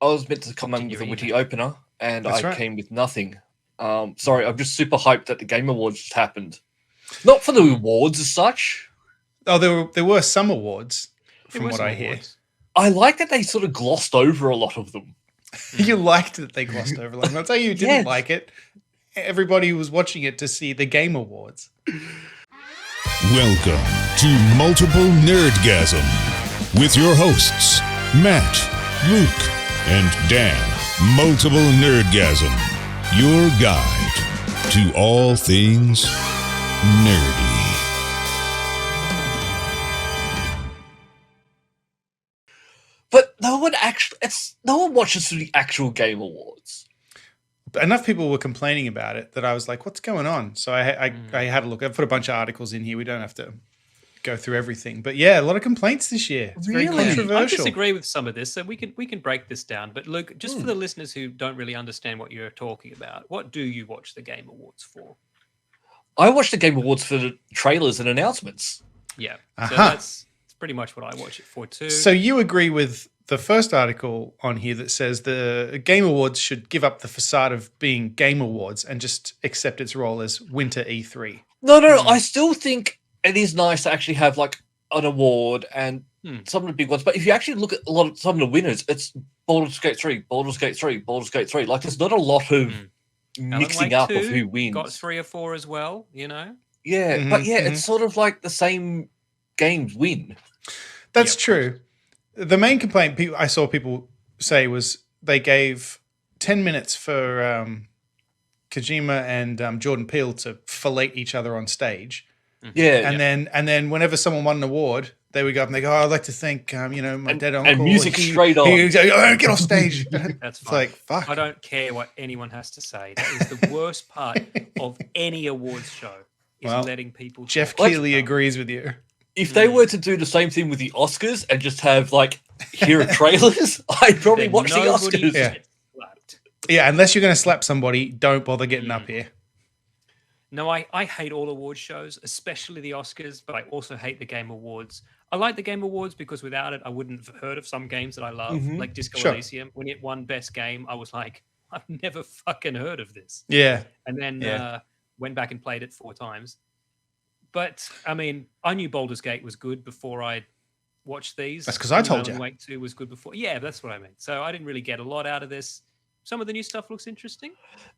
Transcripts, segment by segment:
I was meant to come in with a witty opener, and I came with nothing. Sorry, I'm just super hyped that the Game Awards just happened. Not for the awards as such. Oh, there were some awards, from what I hear. I like that they sort of glossed over a lot of them. You liked that they glossed over them. I'll tell you who didn't like it. Everybody was watching it to see the Game Awards. Welcome to Multiple Nerdgasm with your hosts, Matt, Luke, and Dan. Multiple Nerdgasm, your guide to all things nerdy. But no one watches the actual Game Awards. But enough people were complaining about it that I was like, what's going on? So I had a look. I put a bunch of articles in here. We don't have to go through everything. But yeah, a lot of complaints this year. It's very controversial. I disagree with some of this, so we can break this down. But Luke, just for the listeners who don't really understand what you're talking about, what do you watch the Game Awards for? I watch the Game Awards for the trailers and announcements. Yeah, so that's pretty much what I watch it for too. So you agree with the first article on here that says the Game Awards should give up the facade of being Game Awards and just accept its role as Winter E3? No, I still think it is nice to actually have like an award and some of the big ones. But if you actually look at some of the winners, it's Baldur's Gate 3, Baldur's Gate 3, Baldur's Gate 3. Like there's not a lot of mixing up of who wins. Got 3 or 4 as well, you know? Yeah, but it's sort of like the same games win. That's true. The main complaint I saw people say was they gave 10 minutes for Kojima and Jordan Peele to fillet each other on stage. Yeah. And then whenever someone won an award, they would go up and they go, I'd like to thank, my dead uncle. And music straight on. Get off stage. That's fine. Like, fuck. I don't care what anyone has to say. That is the worst part of any awards show is letting people talk. Jeff Keighley agrees with you. If they were to do the same thing with the Oscars and just have like hero trailers, I'd probably watch the Oscars. Yeah, unless you're going to slap somebody, don't bother getting up here. No, I hate all award shows, especially the Oscars, but I also hate the Game Awards. I like the Game Awards because without it, I wouldn't have heard of some games that I love, like Disco Elysium. When it won Best Game, I was like, I've never fucking heard of this. Yeah. And then went back and played it 4 times. But, I mean, I knew Baldur's Gate was good before I watched these. That's because I told you. Wake 2 was good before. Yeah, that's what I mean. So I didn't really get a lot out of this. Some of the new stuff looks interesting.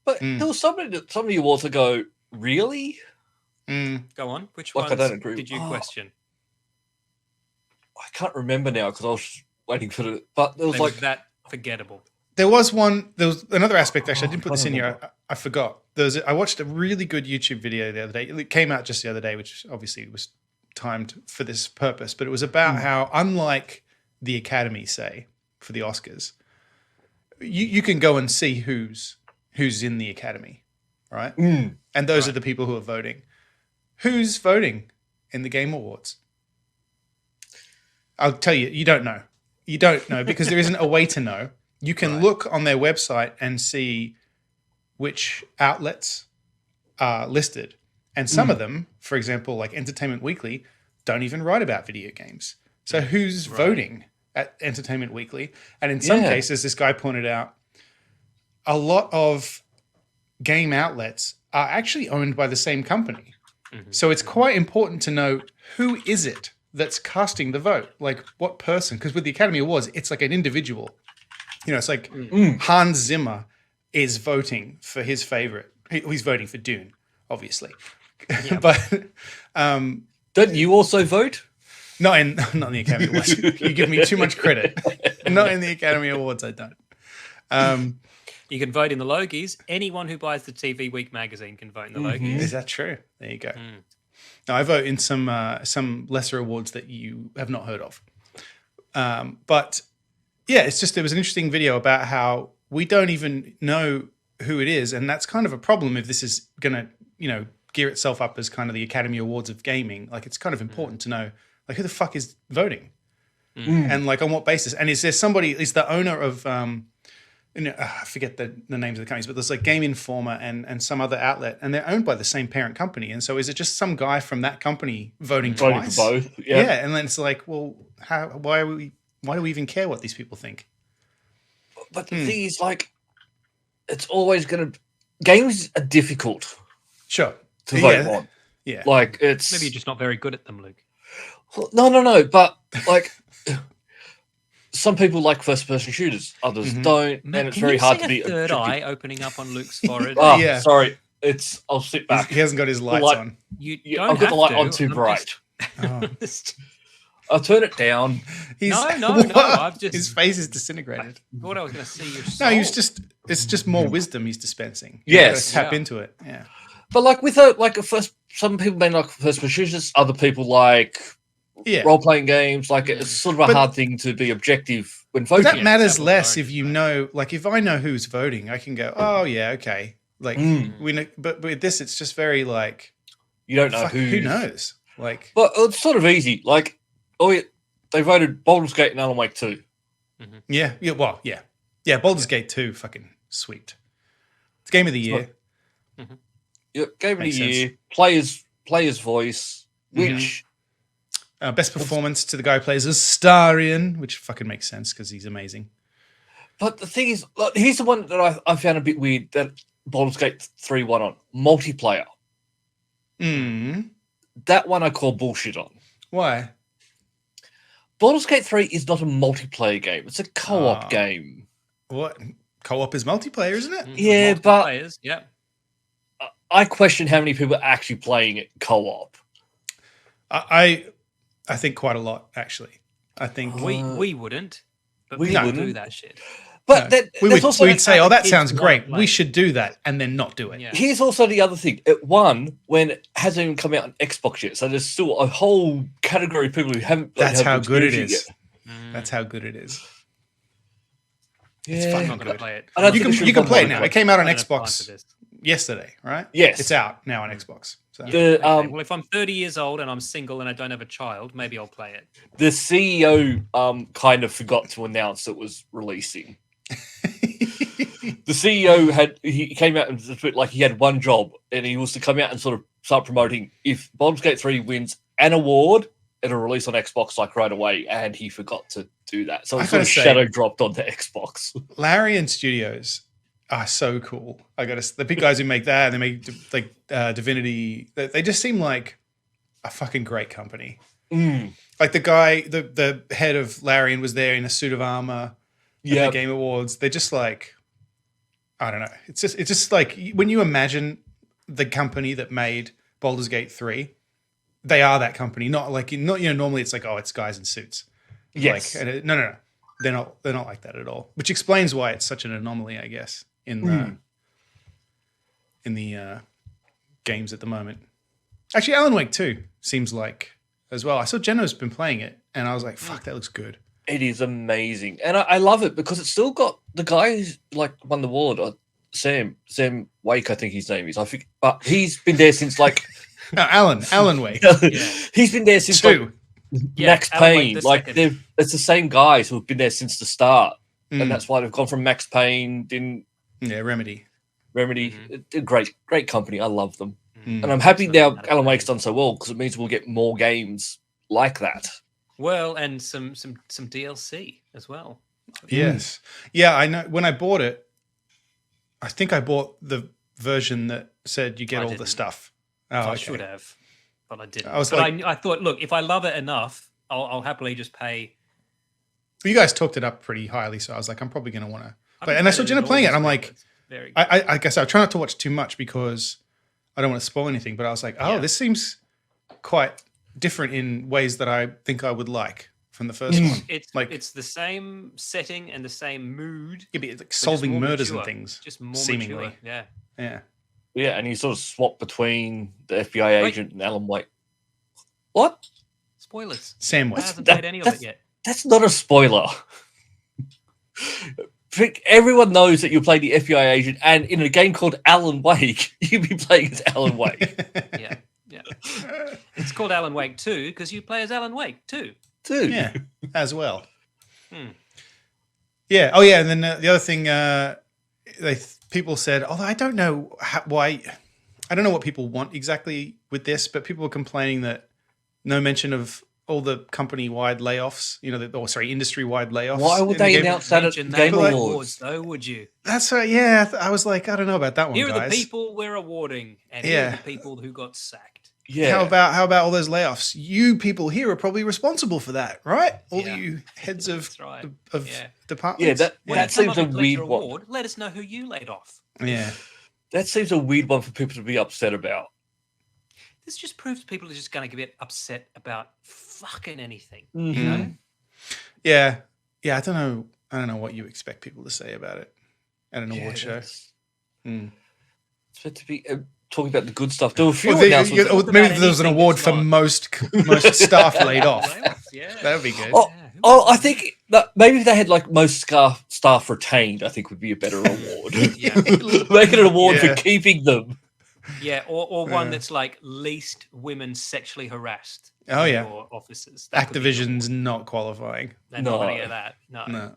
But there was some of the awards that go, really? Go on. Which ones did you question? I can't remember now because I was waiting for it. But there was that forgettable. There was another aspect, actually. I didn't put this in here. I forgot. I watched a really good YouTube video the other day. It came out just the other day, which obviously was timed for this purpose. But it was about how, unlike the Academy, say, for the Oscars, you can go and see who's in the Academy, right? And those are the people who are voting. Who's voting in the Game Awards? I'll tell you, you don't know. You don't know because there isn't a way to know. You can look on their website and see which outlets are listed. And some of them, for example, like Entertainment Weekly, don't even write about video games. So who's voting at Entertainment Weekly? And in some cases, this guy pointed out, a lot of game outlets are actually owned by the same company. So it's quite important to know who is it that's casting the vote? Like what person? Because with the Academy Awards, it's like an individual. You know, it's like Hans Zimmer is voting for his favorite. He's voting for Dune, obviously. Yeah. But don't you also vote? Not in the Academy Awards. You give me too much credit. Not in the Academy Awards, I don't. You can vote in the Logies. Anyone who buys the TV Week magazine can vote in the Logies. Is that true? There you go. No, I vote in some lesser awards that you have not heard of. But yeah, it's just, there was an interesting video about how we don't even know who it is. And that's kind of a problem if this is going to, gear itself up as kind of the Academy Awards of gaming. Like it's kind of important to know, like, who the fuck is voting? And like on what basis? And is there somebody, is the owner of, I forget the names of the companies, but there's like Game Informer and some other outlet, and they're owned by the same parent company. And so is it just some guy from that company voting twice? For both. Yeah. And then it's like, well, why do we even care what these people think? But the thing is, like, it's always going to... Games are difficult Sure. to vote on. Yeah. Like, it's... Maybe you're just not very good at them, Luke. No. But, like, some people like first-person shooters. Others don't. And it's very hard to be third objective. eye opening up on Luke's forehead. Yeah. Sorry. I'll sit back. He hasn't got his lights light- on. You Yeah, don't I've got the light have on to. too I'm bright. just- I'll turn it down. No, I've just- His face is disintegrated. thought I was going to see your No, soul. it's just more wisdom he's dispensing. You Yes. gotta tap Yeah. into it. Yeah. But like with some people may like first-person shooters. Other people like Yeah. role-playing games. Like it's sort of a But- hard thing to be objective when But voting. that matters that was less right. if you know, like if I know who's voting, I can go, oh yeah, okay. Like we know, but with this, it's just very like, You don't know fuck, who knows? Like, But it's sort of easy. Like, they voted Baldur's Gate and Alan Wake 2. yeah, Baldur's Gate 2, fucking sweet. It's game of the year. Yep, Game of the Makes sense. Year, player's voice, which Best performance to the guy who plays as Starion, which fucking makes sense because he's amazing. But the thing is, like, here's the one that I found a bit weird that Baldur's Gate 3 won on. Multiplayer. That one I call bullshit on. Why? Baldur's Gate 3 is not a multiplayer game. It's a co-op game. What? Co-op is multiplayer, isn't it? Yeah, Multiple but players, yeah. I question how many people are actually playing it co-op. I think quite a lot, actually. I think We wouldn't, but we people wouldn't. do that shit. But we'd say, "Oh, that kids sounds want great. to We play." should do that," and then not do it. Yeah. here's also the other thing. It won when it hasn't even come out on Xbox yet. So there's still a whole category of people who haven't. That's how good it experienced is. yet. That's how good it is. Yeah. fucking I'm not going to play it. I don't You think can it should you can be play it on now. Xbox. It came out on I don't have time for Xbox this. yesterday, right? Yes. It's out now on Xbox. So. The Okay, well, if I'm 30 years old and I'm single and I don't have a child, maybe I'll play it. the CEO kind of forgot to announce it was releasing. The CEO he came out and was a bit like he had one job and he was to come out and sort of start promoting if Baldur's Gate 3 wins an award, it'll release on Xbox like right away, and he forgot to do that. So I it sort of gotta say- shadow dropped onto Xbox. Larian Studios are so cool. The big guys who make that, and they make like Divinity. They just seem like a fucking great company. Like the guy, the head of Larian was there in a suit of armor at the Game Awards. They're just like, I don't know. It's just like when you imagine the company that made Baldur's Gate 3, they are that company. Not normally it's like, oh, it's guys in suits. Yes. Like, no. They're not like that at all. Which explains why it's such an anomaly, I guess, in the games at the moment. Actually, Alan Wake 2 seems like as well. I saw Jenna's been playing it, and I was like, fuck, that looks good. It is amazing, and I love it because it's still got the guy who's like won the award, Sam Wake, I think his name is. I think, but he's been there since like No, Alan Wake. he's been there since 2. Max Alan Wake Payne. the Like second. it's the same guys who have been there since the start, Mm. and that's why they've gone from Max Payne, then Yeah, Remedy. Remedy. They're great company. I love them, Mm. and I'm happy It's not now bad. Alan Wake's done so well because it means we'll get more games like that. Well, and some DLC as well. Yes. Yeah, I know. When I bought it, I think I bought the version that said you get I all the didn't. stuff. Oh, I okay. should have, but I didn't. I was but like- I thought, look, if I love it enough, I'll happily just pay. But you guys talked it up pretty highly, so I was like, I'm probably going to want to. I've But and I played saw in Jenna all playing it, and this I'm way, like, but it's very good. I guess I try not to watch too much because I don't want to spoil anything. But I was like, oh, Yeah. this seems quite different in ways that I think I would like from the first one. It's the same setting and the same mood. You'd be like but just solving more murders mature. and things. Just more seemingly. mature. Yeah. Yeah. Yeah, and you sort of swap between the FBI agent and Alan Wake. What? Spoilers. Sam I Wake. haven't played any of it yet. That's not a spoiler. Everyone knows that you play the FBI agent, and in a game called Alan Wake, you'd be playing as Alan Wake Yeah. It's called Alan Wake 2 because you play as Alan Wake too. too. Yeah, as well. Hmm. Yeah. Oh, yeah. And then the other thing, people said, although I don't know why, I don't know what people want exactly with this, but people were complaining that no mention of all the company-wide layoffs, industry-wide layoffs. Why would they announce that at Game Awards? Though, would you? That's right. Yeah, I was like, I don't know about that one, Here are guys. the people we're awarding, and here are the people who got sacked. Yeah. How about all those layoffs? You people here are probably responsible for that, right? All you heads of departments. Yeah, that seems a weird one. Let us know who you laid off. Yeah. That seems a weird one for people to be upset about. This just proves people are just going to get upset about fucking anything. Mm-hmm. You know? Yeah. I don't know what you expect people to say about it at an award show. It's meant to be talking about the good stuff. There were a few maybe announcements. there was an award for most staff laid off. That would be good. I think that maybe if they had like most staff retained, I think would be a better award. Make it an award for keeping them. Yeah, or one that's like least women sexually harassed. Oh yeah, or officers. Activision's not qualifying. They're not going to get that. No.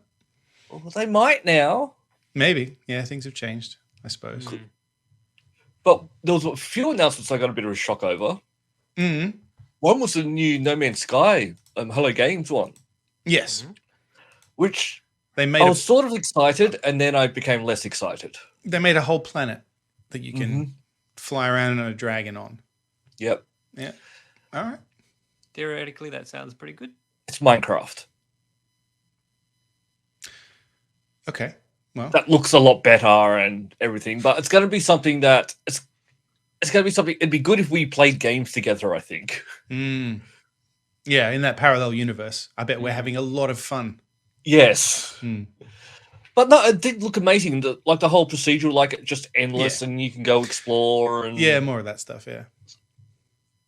Well, they might now. Maybe. Yeah, things have changed, I suppose. But there was a few announcements I got a bit of a shock over. Mm-hmm. One was the new No Man's Sky Hello Games one. Yes. Which I was sort of excited, and then I became less excited. They made a whole planet that you can fly around on a dragon on. Yep. Yeah. All right. Theoretically, that sounds pretty good. It's Minecraft. Okay. Well, that looks a lot better and everything, but it's going to be something that it's going to be something. It'd be good if we played games together, I think. Yeah, in that parallel universe, I bet we're having a lot of fun. Yes. But no, it did look amazing. The whole procedural, like just endless, and you can go explore. And more of that stuff. Yeah.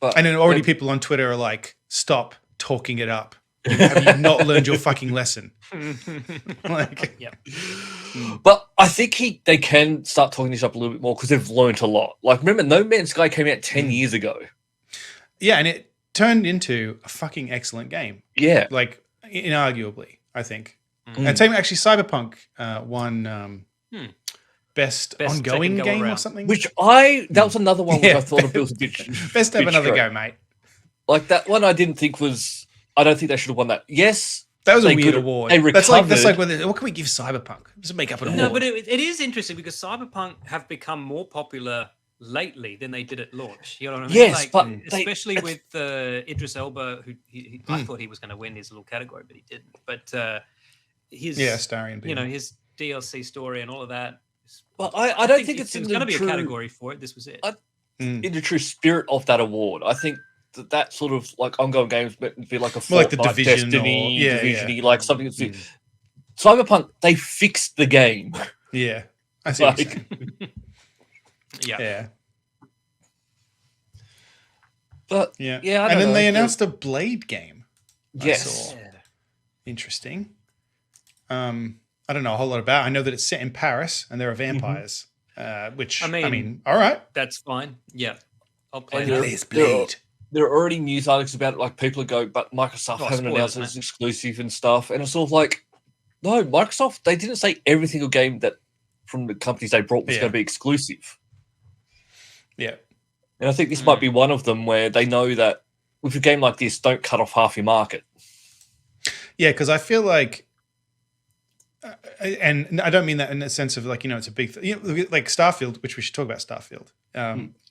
But and then already people on Twitter are like, "Stop talking it up. Have you not learned your fucking lesson?" But I think they can start talking this up a little bit more because they've learned a lot. Like, remember, No Man's Sky came out 10 years ago. Yeah, and it turned into a fucking excellent game. Yeah. Like, inarguably, I think. And same, actually, Cyberpunk won best ongoing game or something. That was another one which I thought was a bit best to have another go, mate. Like, that one I didn't think was... I don't think they should have won that. Yes. That was a weird award. That's like what can we give Cyberpunk? Just make up an award. No, but it is interesting because Cyberpunk have become more popular lately than they did at launch. You know what I mean? Yes, but especially with Idris Elba, who I thought he was going to win his little category, but he didn't. But his starring, his DLC story and all of that. Well, I don't think it's going to be a category for it. This was it. In the true spirit of that award, I think that sort of like ongoing games meant to be like a more like the Division, Destiny, Division-y, like something that's Cyberpunk. They fixed the game. Yeah, I see. What you're saying. Yeah. But and then then they announced a Blade game. Yes, interesting. I don't know a whole lot about. I know that it's set in Paris and there are vampires. Which I mean, all right, that's fine. Yeah, I'll play There's Blade. There are already news articles about it, like people go, but Microsoft haven't announced it as exclusive and stuff. And it's sort of like, no, Microsoft, they didn't say every single game that from the companies they brought was going to be exclusive. Yeah. And I think this might be one of them where they know that with a game like this, don't cut off half your market. Yeah, because I feel like, and I don't mean that in the sense of like, it's a big thing. Like Starfield, which we should talk about Starfield.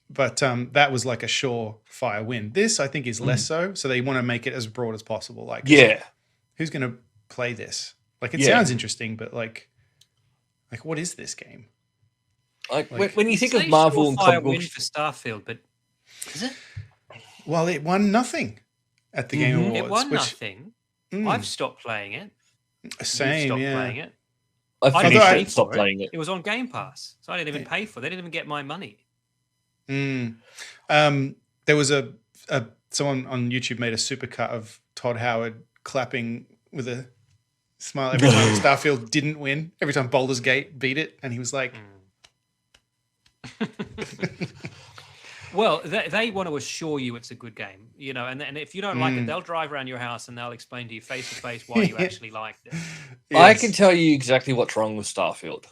But that was like a surefire win. This, I think, is less so. So they want to make it as broad as possible. Like, who's going to play this? Like, it sounds interesting, but like, what is this game? Like when you think of Marvel and comic win for Starfield, but is it? Well, it won nothing at the Game Awards. It won nothing. I've stopped playing it. Same, stopped playing it. I stopped playing it. It was on Game Pass, so I didn't even pay for it. They didn't even get my money. There was someone on YouTube made a supercut of Todd Howard clapping with a smile every time Starfield didn't win, every time Baldur's Gate beat it, and he was like, Well, they want to assure you it's a good game, and if you don't like it, they'll drive around your house and they'll explain to you face to face why you actually liked it. Yes. I can tell you exactly what's wrong with Starfield.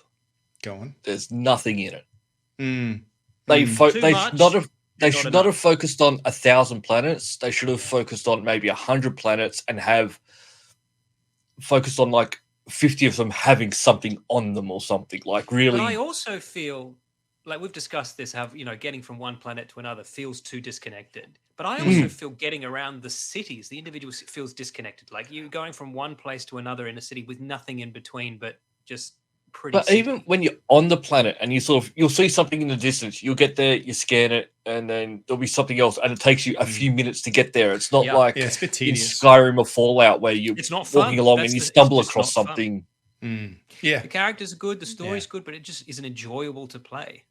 Go on. There's nothing in it. Mm. They should not have they should not have focused on 1,000 planets. They should have focused on maybe 100 planets and have focused on like 50 of them having something on them or something. Like really. But I also feel like we've discussed this, how getting from one planet to another feels too disconnected. But I also feel getting around the cities, the individual feels disconnected. Like you're going from one place to another in a city with nothing in between, but just pretty. But even when you're on the planet and you'll see something in the distance, you'll get there, you scan it, and then there'll be something else, and it takes you a few minutes to get there. It's not like it's a bit in tedious. Skyrim or Fallout where you're walking along and you stumble across something. Yeah, the characters are good, the story's good, but it just isn't enjoyable to play.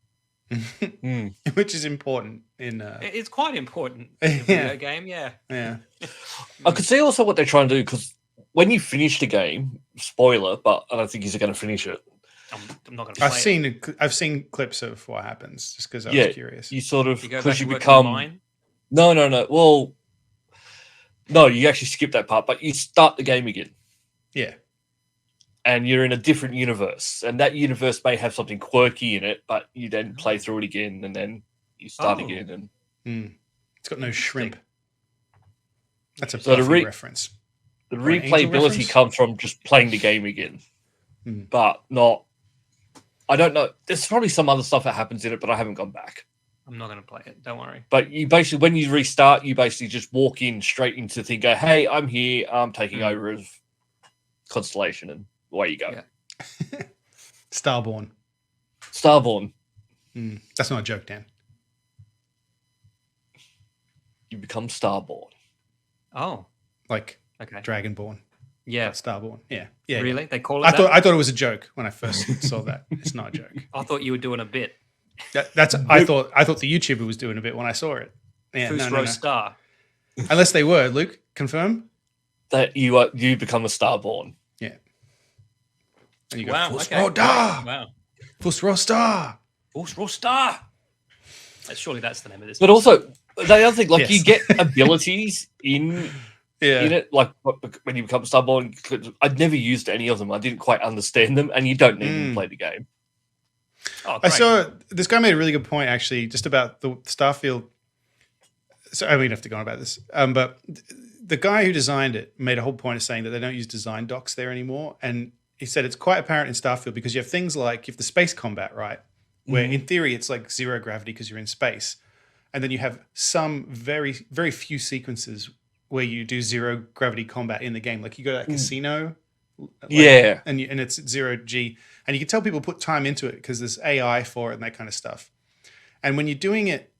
Which is important in it's quite important in a video game. Yeah. I could see also what they're trying to do, because when you finish the game, spoiler, but I don't think he's going to finish it. I'm not going to play it. I've seen clips of what happens just because I was curious. You sort of because you become no. Well, no, you actually skip that part, but you start the game again. Yeah. And you're in a different universe, and that universe may have something quirky in it, but you then play through it again, and then you start again. And it's got no shrimp. That's a reference. The replayability comes from just playing the game again, but not. I don't know. There's probably some other stuff that happens in it, but I haven't gone back. I'm not going to play it. Don't worry. But you basically, when you restart, you basically just walk in straight into the thing. Go, hey, I'm here. I'm taking over as Constellation, and away you go. Yeah. Starborn. That's not a joke, Dan. You become Starborn. Oh. Like Dragonborn. Yeah. Starborn. Yeah. Yeah. Really? Yeah. They call it I thought it was a joke when I first saw that. It's not a joke. I thought you were doing a bit. I thought the YouTuber was doing a bit when I saw it. Yeah, no. Star. Unless they were. Luke, confirm? That you become a Starborn. Yeah. And you go, wow. Wow. Fusrostar. Fusrostar. Surely that's the name of this. But also, the other thing, like you get abilities in it, like when you become a Starborn. I'd never used any of them. I didn't quite understand them, and you don't need them to play the game. Oh, I saw this guy made a really good point actually, just about the Starfield. So I don't have to go on about this, but the guy who designed it made a whole point of saying that they don't use design docs there anymore, and he said it's quite apparent in Starfield because you have things like you have the space combat, right? Where in theory it's like zero gravity because you're in space, and then you have some very, very few sequences where you do zero gravity combat in the game. Like you go to that casino, and it's 0G, and you can tell people put time into it because there's AI for it and that kind of stuff. And when you're doing it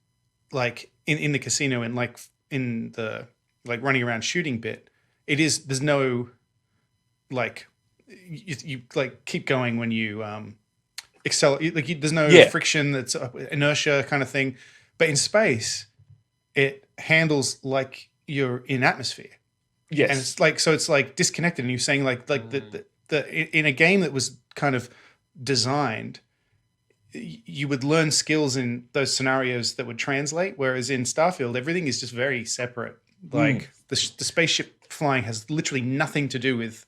like in the casino and like in the like running around shooting bit, there's no like you like keep going when you accelerate, like there's no friction, that's inertia kind of thing. But in space, it handles like you're in atmosphere. Yes. And it's like disconnected. And you're saying like the in a game that was kind of designed, you would learn skills in those scenarios that would translate. Whereas in Starfield, everything is just very separate. Like the spaceship flying has literally nothing to do with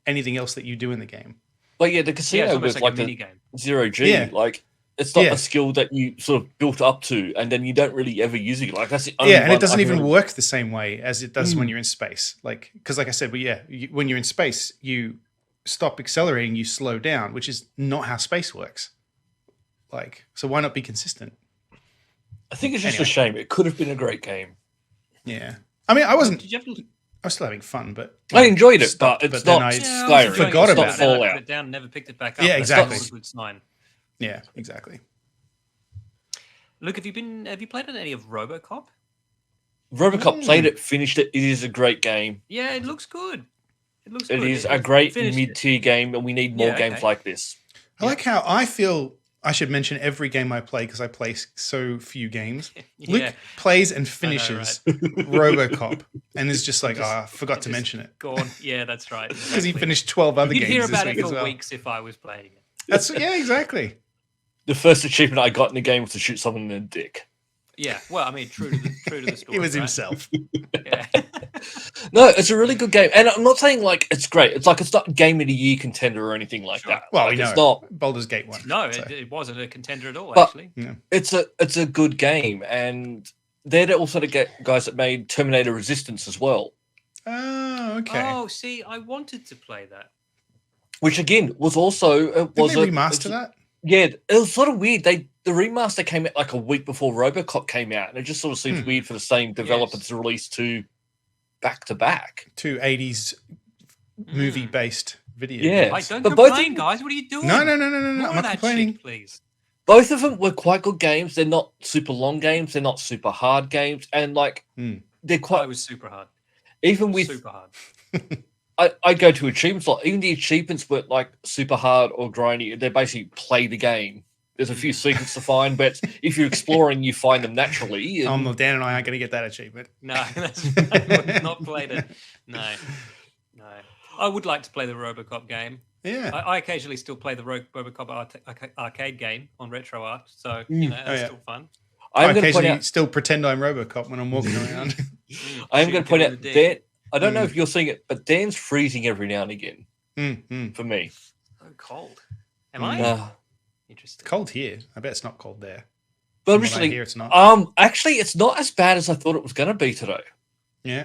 anything else that you do in the game. But yeah, the casino was like the 0G. Like it's not a skill that you sort of built up to, and then you don't really ever use it. Like that's the only and it doesn't even work the same way as it does when you're in space. Like because, like I said, when you're in space, you stop accelerating, you slow down, which is not how space works. Like, so why not be consistent? I think it's just a shame. It could have been a great game. Yeah, I mean, I wasn't. I was still having fun, but I enjoyed it. But it's not Skyrim. Forgot about it. Fallout. Put it down, never picked it back up. Yeah, exactly. That's a good sign. Yeah, exactly. Look, have you played any of RoboCop? RoboCop played it, finished it. It is a great game. Yeah, it looks good. It is a great mid-tier game, and we need more games like this. I like how I feel. I should mention every game I play because I play so few games. Luke plays and finishes RoboCop, and is just like, I forgot to mention it. Go on. Yeah, that's right. Because he finished 12 other games. You'd hear about this it week for as weeks if I was playing it. Exactly. The first achievement I got in the game was to shoot someone in the dick. Yeah, well, I mean, true to the story. He was right? himself. Yeah. No, it's a really good game, and I'm not saying like it's great. It's like it's not Game of the Year contender or anything like Sure. that. Well, like, we know it's not. Baldur's Gate 1. No, so. it wasn't a contender at all. But- Actually, It's a good game, and they're also the guys that made Terminator Resistance as well, Oh, okay. Oh, see, I wanted to play that. which again was also Didn't they remaster that? Yeah, it was sort of weird. The remaster came out like a week before RoboCop came out, and it just sort of seems weird for the same developer to release two back to back. 2 80s movie-based video Yeah. games. Like, don't But both of complain, them- guys. What are you doing? No. More I'm of not that complaining. shit, please. Both of them were quite good games. They're not super long games. They're not super hard games, and like they're Oh, quite it was super hard. even with. Super hard. I go to achievements like even the achievements were like super hard or grindy. They basically play the game. There's a few secrets to find, but if you're exploring, you find them naturally. and- Dan and I aren't going to get that achievement. No, that's right. We've not played it. No. I would like to play the RoboCop game. Yeah. I occasionally still play the RoboCop arcade game on RetroArt, so that's still fun. I I'm going to point occasionally out. still pretend I'm RoboCop when I'm walking around. I am going to point Shooting out in the Dan. I don't know if you're seeing it, but Dan's freezing every now and again for me. So cold. Am I? Uh, Interesting. Cold here. I bet it's not cold there. but From what I originally, hear, it's not. actually, it's not as bad as I thought it was going to be today. Yeah.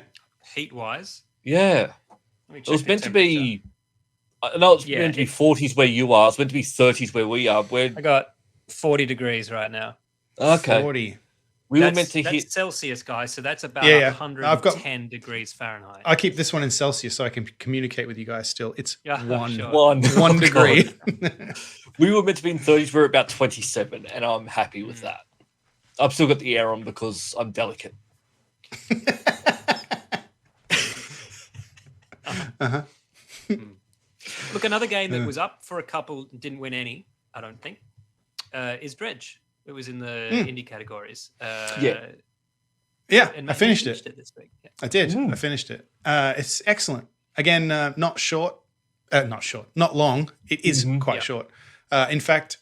Heat wise, Yeah, it was meant to be. I know it's meant to be 40s where you are. It's meant to be 30s where we are. Where I got 40 degrees right now. okay, 40. we were meant to that's hit. Celsius, guys. So that's about Yeah. 110 degrees Fahrenheit. I keep this one in Celsius so I can communicate with you guys still. It's Yeah, one. sure. One One degree. We were meant to be in 30s. We're about 27, and I'm happy with that. I've still got the air on because I'm delicate. Look, another game that was up for a couple, didn't win any, I don't think, is Dredge. It was in the indie categories. Yeah, and I Matt, you finished it. this week. Yeah. I did. I finished it. It's excellent. Again, not short. Not long. It is quite short. In fact,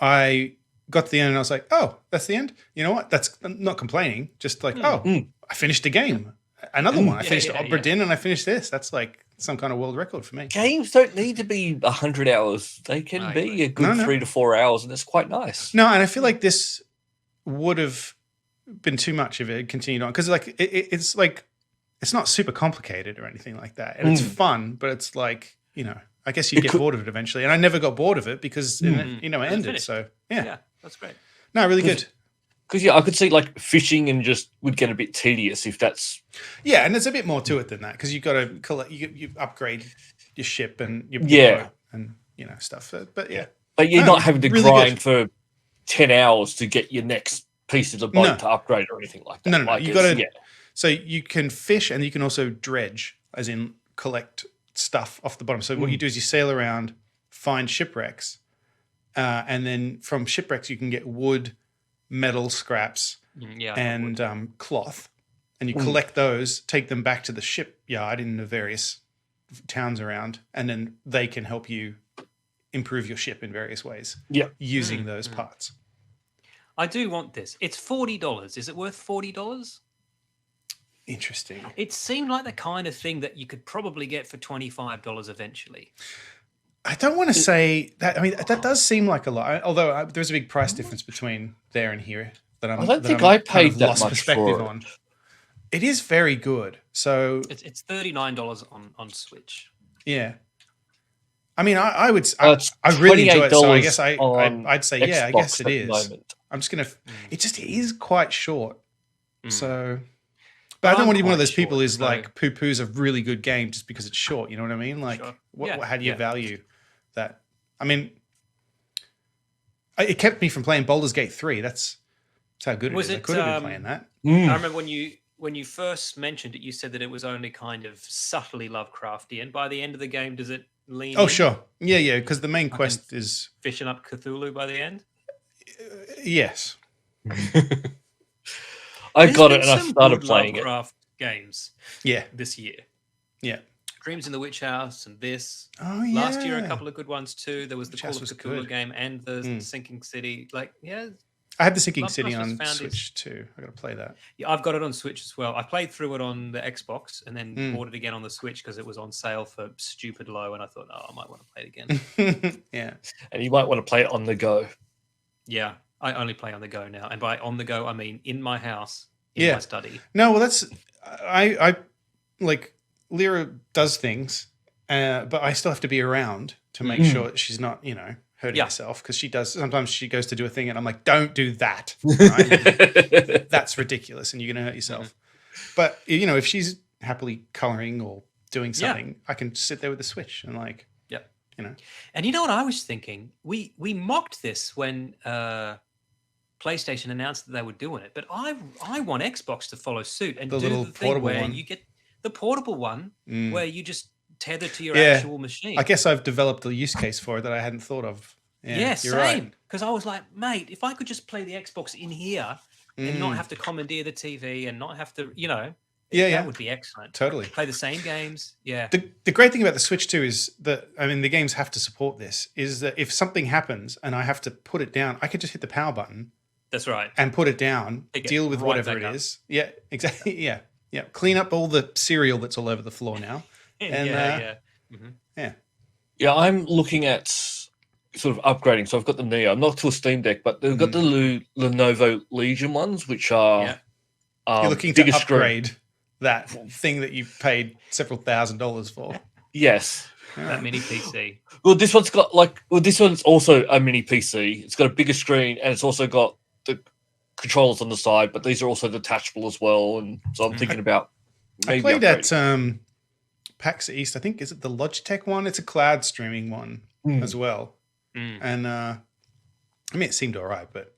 I got to the end and I was like, oh, that's the end? You know what? I'm not complaining. Just like, I finished a game. Another one. I finished Obra Dinn and I finished this. That's like some kind of world record for me. Games don't need to be 100 hours. They can be a good 3 to 4 hours, and it's quite nice. No, and I feel like this would have been too much if it had continued on. Because like it's like it's not super complicated or anything like that. And it's fun, but it's like, I guess you get bored of it eventually. And I never got bored of it because it ended. finished. So Yeah, that's great. No, really good. Because I could see like fishing and just would get a bit tedious if that's. Yeah, and there's a bit more to it than that because you've got to collect, you upgrade your ship and your boat and stuff. But yeah, but you're not having to really grind for 10 hours to get your next piece of the boat to upgrade or anything like that. No. Like You got to. So you can fish and you can also dredge, as in collect stuff off the bottom. So what you do is you sail around, find shipwrecks, and then from shipwrecks you can get wood, metal scraps, and cloth, and you collect those, take them back to the shipyard in the various towns around, and then they can help you improve your ship in various ways. Using those parts. I do want this. It's $40. Is it worth $40? Interesting. It seemed like the kind of thing that you could probably get for $25 eventually. I don't want to say that. I mean, that does seem like a lot. Although there's a big price difference between there and here. That I don't think I paid that much for it. on. It is very good. So it's $39 on Switch. Yeah. I mean, I would. I really enjoy it. So I guess I'd say Xbox I guess it at the is. moment. I'm just gonna. It just is quite short. So. But I don't want to be one of those people who's like poo-poos a really good game just because it's short. You know what I mean? Like, how do you value that? I mean, it kept me from playing Baldur's Gate 3. That's how good it is. I could have been playing that. I remember when you first mentioned it, you said that it was only kind of subtly Lovecrafty, and by the end of the game, does it lean? Oh, sure, yeah, because the main quest is fishing up Cthulhu by the end. Yes. I got it and I started playing Lovecraft games. Yeah, this year. Yeah. Dreams in the Witch House and this. Oh yeah. Last year, a couple of good ones too. There was the Call of Cthulhu game and the Sinking City. Like, yeah. I had the Sinking Love City Bus was on found Switch too. I got to play that. Yeah, I've got it on Switch as well. I played through it on the Xbox and then bought it again on the Switch because it was on sale for stupid low. And I thought, I might want to play it again. Yeah. And you might want to play it on the go. Yeah, I only play on the go now. And by on the go, I mean in my house, in my study. No, well, that's I like Lyra does things, but I still have to be around to make sure she's not, hurting herself because she does. Sometimes she goes to do a thing, and I'm like, "Don't do that. Right? That's ridiculous, and you're going to hurt yourself." But if she's happily coloring or doing something, I can sit there with the Switch and like, And you know what I was thinking? We mocked this when PlayStation announced that they were doing it, but I want Xbox to follow suit and The do little the thing portable where one. you get the portable one where you just tether to your actual machine. I guess I've developed a use case for it that I hadn't thought of. Yeah, you're same. right. Because I was like, mate, if I could just play the Xbox in here and not have to commandeer the TV and not have to, that would be excellent. Totally. Play the same games. Yeah. The great thing about the Switch too is that, the games have to support this, is that if something happens and I have to put it down, I could just hit the power button. That's right. And put it down, deal with whatever it is. Yeah, exactly. Yeah. Clean up all the cereal that's all over the floor now. And, Yeah, I'm looking at sort of upgrading. So I've got the Neo. I'm not to a Steam Deck, but they've got the Lenovo Legion ones, which are you're looking to upgrade that thing that you paid several $1,000s for. Yes. That mini PC. Well, this one's also a mini PC. It's got a bigger screen and it's also got the controllers on the side, but these are also detachable as well. And so I'm thinking about maybe I played at PAX East. I think, is it the Logitech one? It's a cloud streaming one as well. And it seemed all right, but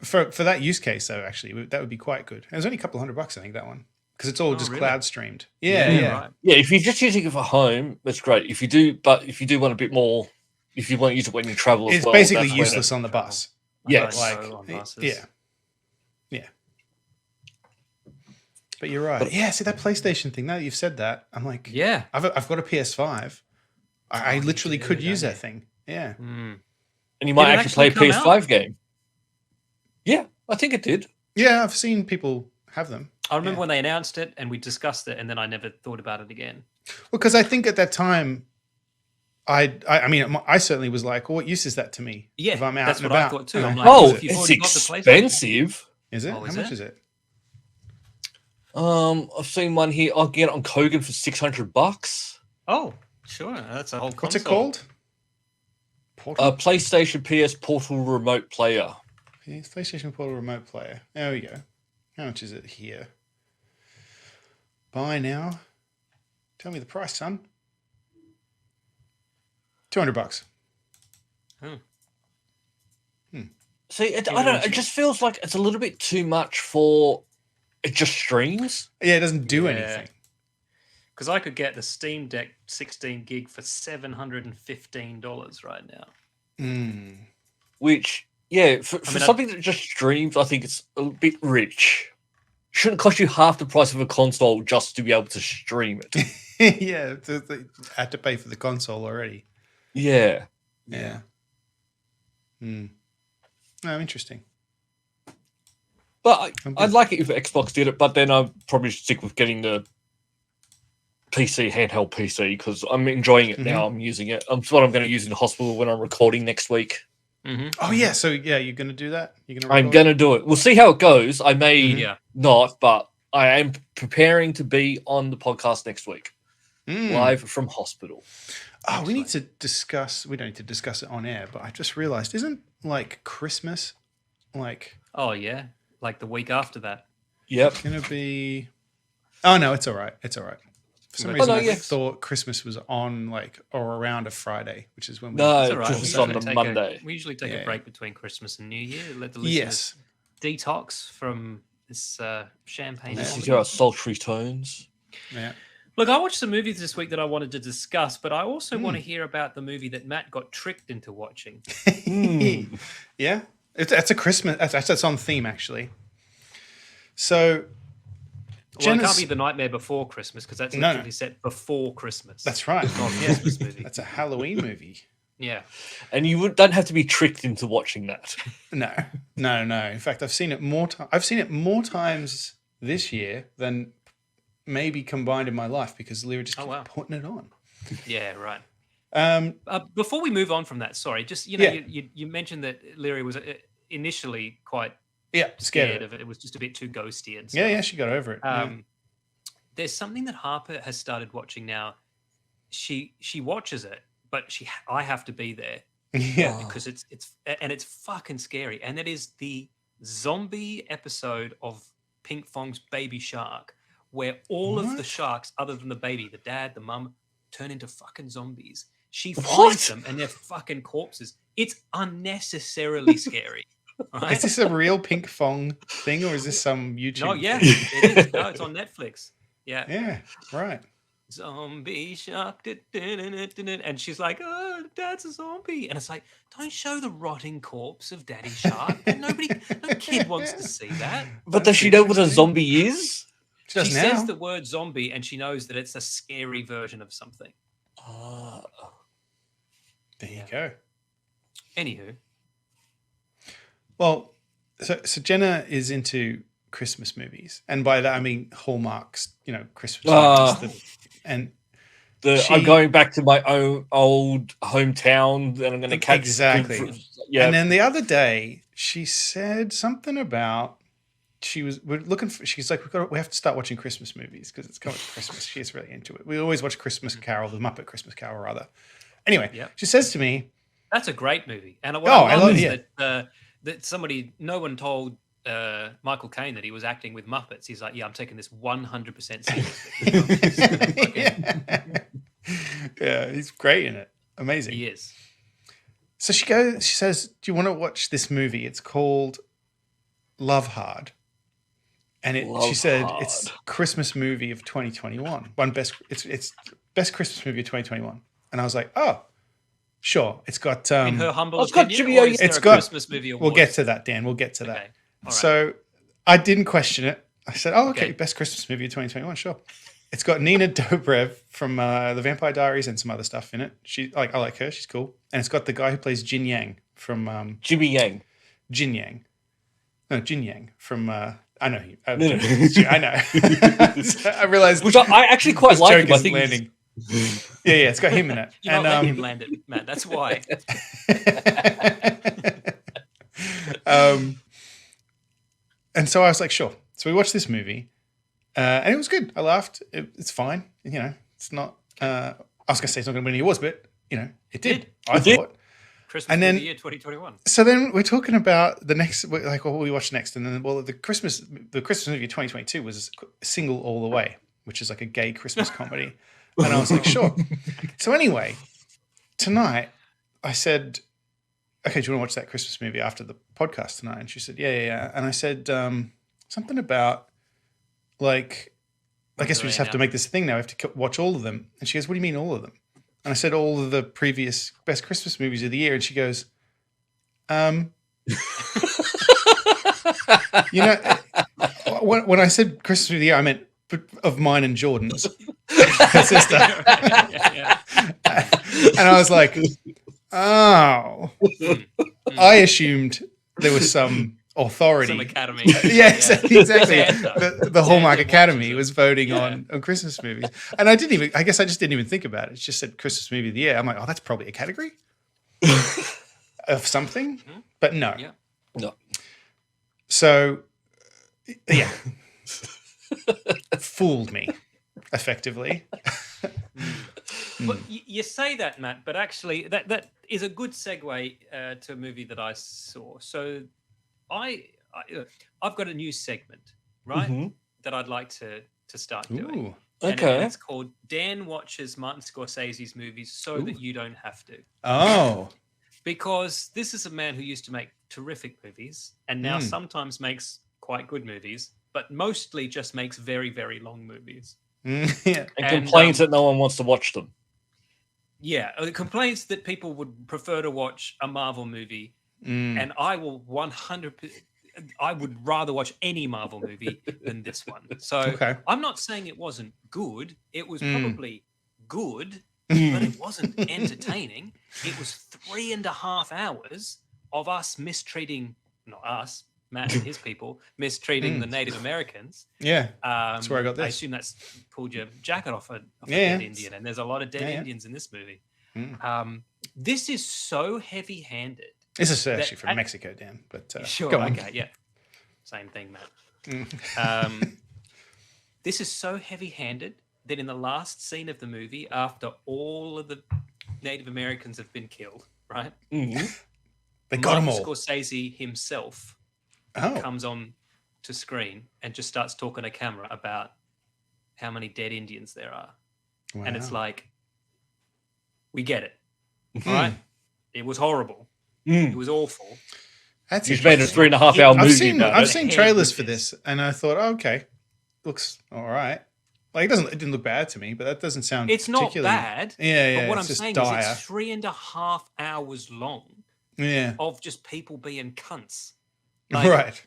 for that use case though, actually that would be quite good. And it was only a couple $100, I think, that one, because it's all just really? Cloud streamed. Right. Yeah, if you're just using it for home, that's great. If you do want a bit more, if you want to use it when you travel as well, it's basically useless on the bus. Yes. Yeah. But you're right. See that PlayStation thing. Now that you've said that, I'm like, I've got a PS5. I literally could use that thing. Yeah. And you might actually play a PS5 game. Yeah, I think it did. Yeah, I've seen people have them. I remember when they announced it and we discussed it, and then I never thought about it again. Well, because I think at that time, I certainly was like, well, what use is that to me? Yeah, if I'm out that's and what about. I thought too. I'm like, it's expensive. Is it? How much is it? I've seen one here. I'll get it on Kogan for $600. Oh, sure. That's a whole console. What's it called? PlayStation PS Portal Remote Player. PlayStation Portal Remote Player. There we go. How much is it here? Buy now. Tell me the price, son. $200. See, I don't know. It just feels like it's a little bit too much for it. Just streams. Yeah, it doesn't do anything. Because I could get the Steam Deck 16 gig for $715 right now. Which, for something that just streams, I think it's a bit rich. Shouldn't cost you half the price of a console just to be able to stream it. Yeah, they had to pay for the console already. Yeah. Oh, interesting. But I'd like it if Xbox did it, but then I'd probably stick with getting the PC, handheld PC, because I'm enjoying it now. I'm using it. It's what I'm going to use in the hospital when I'm recording next week. Oh, yeah. So, you're going to do that? I'm going to do it. We'll see how it goes. I may not, but I am preparing to be on the podcast next week, live from hospital. Oh, we need to discuss. We don't need to discuss it on air, but I just realized, isn't Christmas Oh yeah, like the week after that. Yep. It's gonna be. Oh no, it's all right. It's all right. For some reason, I thought Christmas was on or around a Friday, which is when we. No, it's on the Monday. We usually take a break between Christmas and New Year. Let the listeners detox from this champagne. This is our sultry tones. Yeah. Look, I watched some movies this week that I wanted to discuss, but I also want to hear about the movie that Matt got tricked into watching. Yeah, that's a Christmas. That's on theme, actually. So, it can't be The Nightmare Before Christmas because that's literally set before Christmas. That's right. It's not a Christmas movie. That's a Halloween movie. Yeah. And you don't have to be tricked into watching that. No. In fact, I've seen it more times this year than maybe combined in my life because Lyra just keeps putting it on. Yeah, right. Before we move on from that, sorry, just you mentioned that Lyra was initially quite scared of it. It was just a bit too ghosty and stuff. Yeah, she got over it. There's something that Harper has started watching now. She watches it, but I have to be there. Yeah, because it's fucking scary, and it is the zombie episode of Pink Fong's Baby Shark, where all of the sharks, other than the baby, the dad, the mum, turn into fucking zombies. She finds them, and they're fucking corpses. It's unnecessarily scary. Right? Is this a real Pink Fong thing, or is this some YouTube? No, yeah, it is. No, it's on Netflix. Yeah. Yeah, right. Zombie shark, and she's like, "Oh, Dad's a zombie," and it's like, "Don't show the rotting corpse of Daddy Shark. No kid wants to see that." But does she know what a zombie is? She says the word zombie, and she knows that it's a scary version of something. There you go. Anywho, well, so Jenna is into Christmas movies, and by that I mean Hallmark's, Christmas movies. I'm going back to my own old hometown, and I'm going to catch exactly. Yeah. And then the other day, she said something about she's like, we have to start watching Christmas movies because it's coming to Christmas. She's really into it. We always watch Christmas Carol, the Muppet Christmas Carol, rather. Anyway, she says to me, "That's a great movie." And I love it that no one told Michael Caine that he was acting with Muppets. He's like, "Yeah, I'm taking this 100% seriously." Yeah, he's great in it. Amazing. He is. So she says, "Do you want to watch this movie? It's called Love Hard." And she said it's Christmas movie of 2021. It's best Christmas movie of 2021. And I was like, "Oh, sure." It's got in her humble opinion, or is there a Christmas movie award? We'll get to that, Dan. We'll get to that. Okay. Right. So I didn't question it. I said, "Oh, okay, best Christmas movie of 2021, sure." It's got Nina Dobrev from The Vampire Diaries and some other stuff in it. I like her. She's cool. And it's got the guy who plays Jin Yang from Jimmy Yang. Jin Yang. No, Jin Yang from I know him. I know. I realized, which I actually quite like him. I think landing. Yeah, it's got him in it. You're not letting him land it, Matt. That's why. And so I was like, sure. So we watched this movie, and it was good. I laughed. It's fine. It's not. I was going to say it's not going to win any awards, but it did. I thought. Christmas of the year 2021. So then we're talking about the next, like what we watched next, and then the Christmas movie of 2022 was Single All the Way, which is like a gay Christmas comedy, and I was like, sure. So anyway, tonight I said, "Okay, do you want to watch that Christmas movie after the podcast tonight?" And she said, yeah. And I said something about like, I guess we just have to make this thing now. We have to watch all of them. And she goes, "What do you mean all of them?" And I said all of the previous best Christmas movies of the year, and she goes, when I said Christmas movie of the year, I meant of mine and Jordan's, her sister." And I was like, oh, I assumed there was some authority. Some academy. Yes, exactly. The Hallmark Academy was voting on Christmas movies. And I guess I just didn't even think about it. It just said Christmas movie of the year. I'm like, oh, that's probably a category of something. But no. Yeah. No. So, yeah. Fooled me, effectively. Well, you say that, Matt, but actually that is a good segue to a movie that I saw. So I've got a new segment, right, that I'd like to start doing. Okay. And it's called Dan Watches Martin Scorsese's movies so that you don't have to. Oh. Because this is a man who used to make terrific movies and now sometimes makes quite good movies, but mostly just makes very, very long movies. And complains that no one wants to watch them. Yeah, complains that people would prefer to watch a Marvel movie, and I will 100%. I would rather watch any Marvel movie than this one. So I'm not saying it wasn't good. It was probably good, but it wasn't entertaining. It was 3.5 hours of us mistreating, not us, Matt and his people, mistreating the Native Americans. Yeah, that's where I got this. I assume that's pulled your jacket off a dead Indian, and there's a lot of dead Indians in this movie. This is so heavy-handed. This is actually from Mexico, Dan. But sure, go on. Okay, yeah, same thing, Matt. This is so heavy-handed that in the last scene of the movie, after all of the Native Americans have been killed, right? They got them all. Scorsese himself comes on to screen and just starts talking to camera about how many dead Indians there are. Wow. And it's like, we get it, right? It was horrible. It was awful. You've made a 3.5 hour movie. I've seen trailers for this, and I thought, okay, looks all right. Like it didn't look bad to me, but that doesn't sound. It's not bad. Yeah. But what I'm saying is, it's 3.5 hours long. Yeah. Of just people being cunts. Right.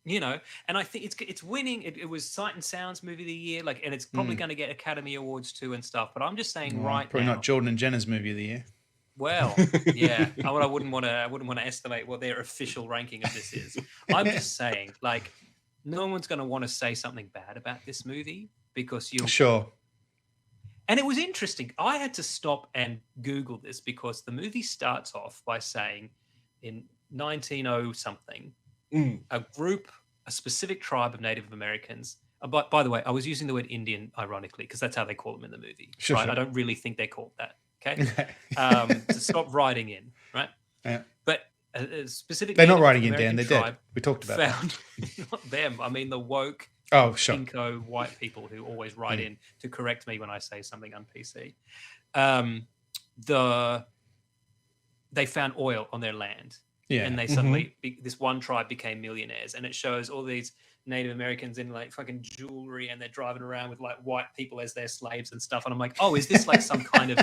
You know, and I think it's winning. It was Sight and Sound's movie of the year, and it's probably going to get Academy Awards too and stuff. But I'm just saying probably now, not Jordan and Jenner's movie of the year. Well, yeah, I wouldn't want to estimate what their official ranking of this is. I'm just saying, no one's going to want to say something bad about this movie because you'll sure. And it was interesting. I had to stop and Google this because the movie starts off by saying in 1900 something. A specific tribe of Native Americans. By the way, I was using the word Indian ironically because that's how they call them in the movie. Sure, right? sure. I don't really think they're called that. Okay, to stop writing in, right? Yeah. But a specific. They're not writing in, American Dan. They're dead. We talked about that. Not them. I mean the woke. Oh, sure. Pinko white people who always write in to correct me when I say something un-PC. They found oil on their land. Yeah. And they suddenly, this one tribe became millionaires. And it shows all these Native Americans in fucking jewelry and they're driving around with white people as their slaves and stuff. And I'm like, oh, is this some kind of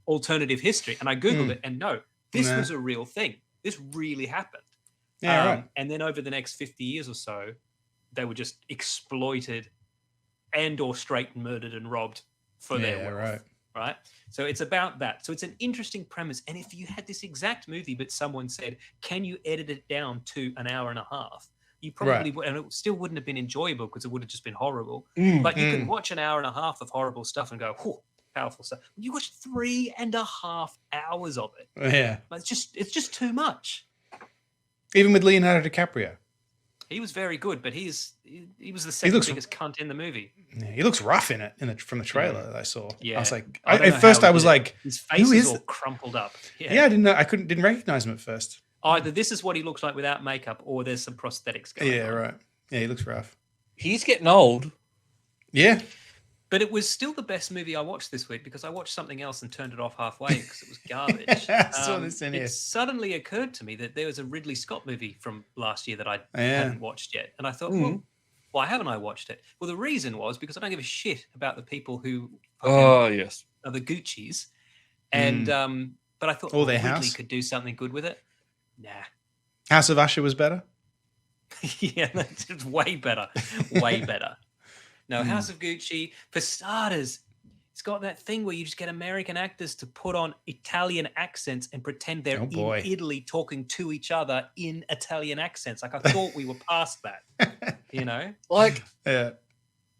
alternative history? And I Googled it and no, this was a real thing. This really happened. Yeah, right. And then over the next 50 years or so, they were just exploited and or straight murdered and robbed for their wealth. Right. So it's about that. So it's an interesting premise. And if you had this exact movie, but someone said, can you edit it down to an hour and a half? You probably would, and it still wouldn't have been enjoyable because it would have just been horrible. But you can watch an hour and a half of horrible stuff and go, whew, powerful stuff. You watch 3.5 hours of it. Yeah. It's just too much. Even with Leonardo DiCaprio. He was very good, but he was the second biggest cunt in the movie. Yeah, he looks rough in it from the trailer that I saw. Yeah. I was like, at first I was like, his face is all crumpled up. Yeah, I didn't know. Didn't recognize him at first. Either this is what he looks like without makeup, or there's some prosthetics going on. Yeah, right. Yeah, he looks rough. He's getting old. Yeah. But it was still the best movie I watched this week because I watched something else and turned it off halfway because it was garbage. I saw this in here. It suddenly occurred to me that there was a Ridley Scott movie from last year that I hadn't watched yet. And I thought, well, why haven't I watched it? Well, the reason was because I don't give a shit about the people who are the Gucci's. And but I thought Ridley could do something good with it. Nah. House of Usher was better? Yeah, that's way better. Way better. No, House of Gucci, for starters, it's got that thing where you just get American actors to put on Italian accents and pretend they're in Italy talking to each other in Italian accents. I thought we were past that, you know?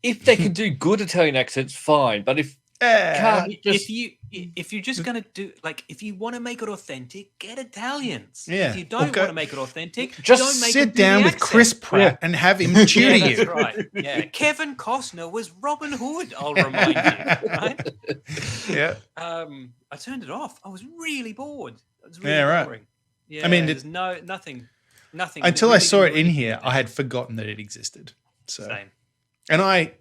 If they can do good Italian accents, fine. But if you're just gonna do if you want to make it authentic, get Italians. Yeah. If you don't want to make it authentic, just don't make sit down with Chris Pratt and have him tutor you. That's right. Yeah, Kevin Costner was Robin Hood. I'll remind you. Right? Yeah. I turned it off. I was really bored. It was really boring. Yeah. I mean, there's nothing. Until I saw it in here, I had forgotten that it existed. So. Same. And I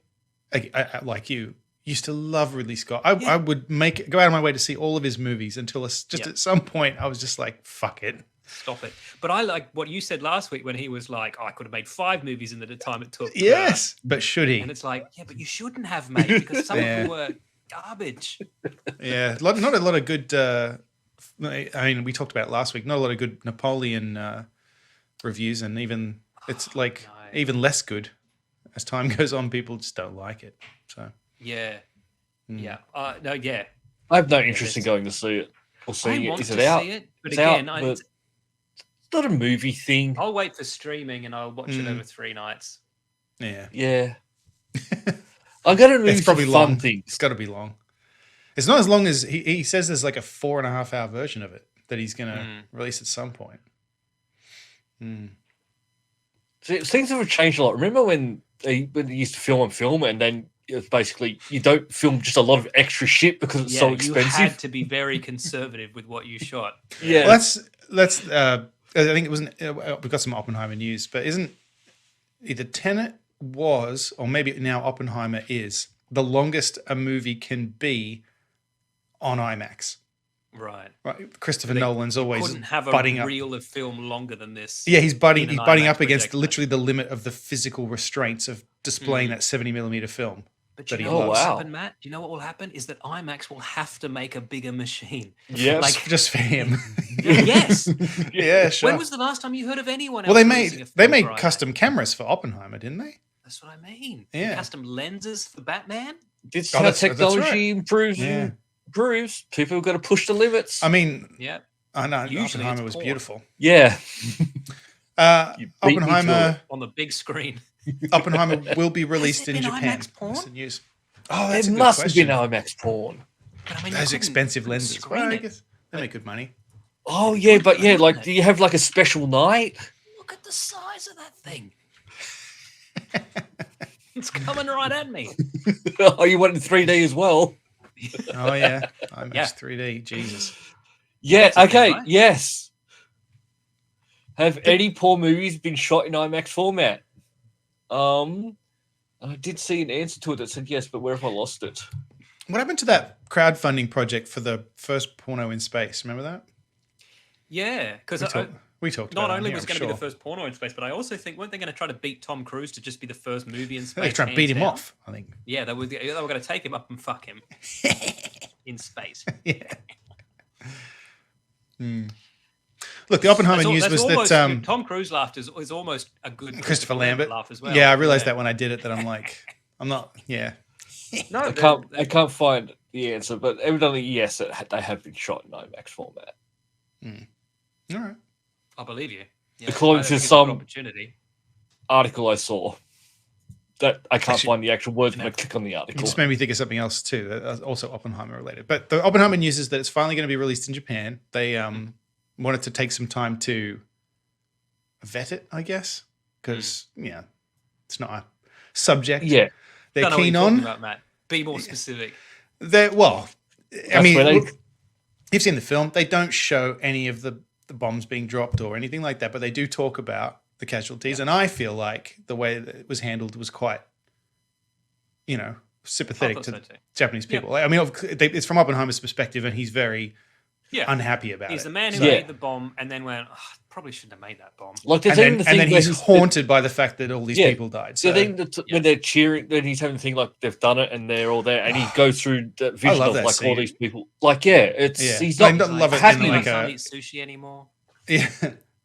like you. Used to love Ridley Scott. I would go out of my way to see all of his movies until at some point I was just like, fuck it. Stop it. But I like what you said last week when he was like, I could have made 5 movies in the time it took. Yes, but should he? And it's like, yeah, but you shouldn't have, mate, because some of them were garbage. Yeah, not a lot of good, I mean, we talked about it last week, not a lot of good Napoleon reviews, and even even less good. As time goes on, people just don't like it. So. Yeah. Yeah. I have no interest in going to see it or seeing I it. want Is to it out? see it, but It's again, out, but it's not a movie thing. I'll wait for streaming and I'll watch it over 3 nights. Yeah. Yeah. I'm going to move It's probably fun long. things. It's got to be long. It's not as long as he says. There's like a 4.5 hour version of it that he's going to release at some point. See, things have changed a lot. Remember when they used to film and film, and then it's basically you don't film just a lot of extra shit because it's so expensive. You had to be very conservative with what you shot. Yeah, well, let's. I think it wasn't. We got some Oppenheimer news, but isn't either Tenet was, or maybe now Oppenheimer is the longest a movie can be on IMAX. Right. Christopher Nolan's always couldn't have a butting up. reel of film longer than this. Yeah, he's butting up against projector. literally the limit of the physical restraints of displaying that 70mm film. But you know what will happen, Matt? Do you know what will happen? Is that IMAX will have to make a bigger machine. Yes. Like just for him. Yes. Yeah, sure. When was the last time you heard of anyone Well, else? they made custom cameras for Oppenheimer, didn't they? That's what I mean. Yeah. Custom lenses for Batman. It's how technology improves. Yeah. Improves. People have got to push the limits. I mean, yeah. I know Usually Oppenheimer was beautiful. Yeah. Oppenheimer on the big screen. Oppenheimer will be released in Japan. IMAX porn? That's the news. Oh, that's it a good must question. have been IMAX porn. But I mean, those expensive lenses. Well, I it. guess they make good money. Oh yeah, but yeah, like do you have like a special night? Look at the size of that thing. It's coming right at me. Oh, you want it in 3D as well? Oh yeah, IMAX 3D. Jesus. Yeah. That's Okay. right? Yes. Have any poor movies been shot in IMAX format? I did see an answer to it that said yes, but where have I lost it? What happened to that crowdfunding project for the first porno in space? Remember that? Yeah, because we talked about not it only here, was I'm going to be sure. the first porno in space, but I also think weren't they going to try to beat Tom Cruise to just be the first movie in space? They trying to beat him hands down? off, I think. Yeah, they were going to take him up and fuck him in space. Yeah. Look, the Oppenheimer news was that Tom Cruise laugh is almost a good Christopher Lambert laugh as well. Yeah, I realized that when I did it, that I'm like, I'm not. Yeah. No, I can't find the answer, but evidently yes, they have been shot in IMAX format. All right. I believe you. Yeah, According I to think it's a some good opportunity. article I saw, that I can't find the actual words when I click on the It article. just made me think of something else too, that's also Oppenheimer related. But the Oppenheimer news is that it's finally going to be released in Japan. They wanted to take some time to vet it, I guess, because it's not a subject. Yeah, they're Don't know what keen you're talking on. about, Matt. Be more specific. I mean, you've seen the film. They don't show any of the bombs being dropped or anything like that, but they do talk about the casualties. And I feel like the way that it was handled was quite, sympathetic to Japanese people. I mean, it's from Oppenheimer's perspective, and he's very unhappy about it. He's the man who made the bomb and then went, probably shouldn't have made that bomb. Like, and then he's haunted by the fact that all these people died. So when they're cheering, then he's having the thing like they've done it and they're all there, and he goes through the vision of like all these people. Like, he's not love it happy. in I like can't eat sushi anymore. Yeah,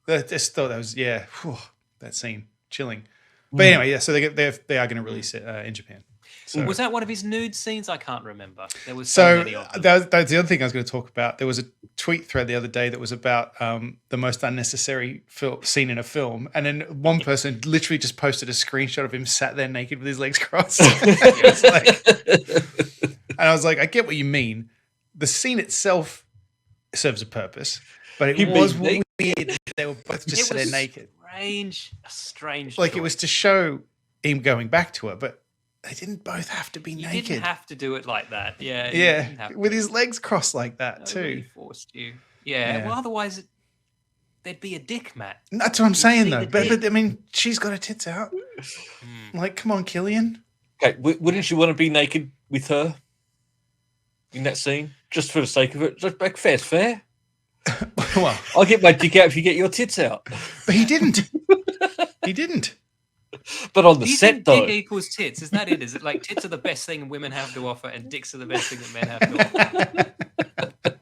I just thought that was that scene chilling. But anyway, so they are going to release it in Japan. So, was that one of his nude scenes? I can't remember. There was so many of them. that's the other thing I was going to talk about. There was a tweet thread the other day that was about the most unnecessary scene in a film, and then one person literally just posted a screenshot of him sat there naked with his legs crossed. And I was like, I get what you mean. The scene itself serves a purpose, but it was weird. They were both just sat there naked. Strange. Like, it was to show him going back to her, but they didn't both have to be naked. You didn't have to do it like that. Yeah. Yeah, with his legs crossed like that too. Nobody forced you. Yeah. Well, otherwise there'd be a dick, Matt. That's what I'm saying, though. But I mean, she's got her tits out. Like, come on, Killian. Okay, wouldn't you want to be naked with her in that scene, just for the sake of it? Just like, fair's fair. Well, I'll get my dick out if you get your tits out. But he didn't. He didn't. But on the Do you set, think though, dick equals tits? Is that it? Is it like tits are the best thing women have to offer, and dicks are the best thing that men have to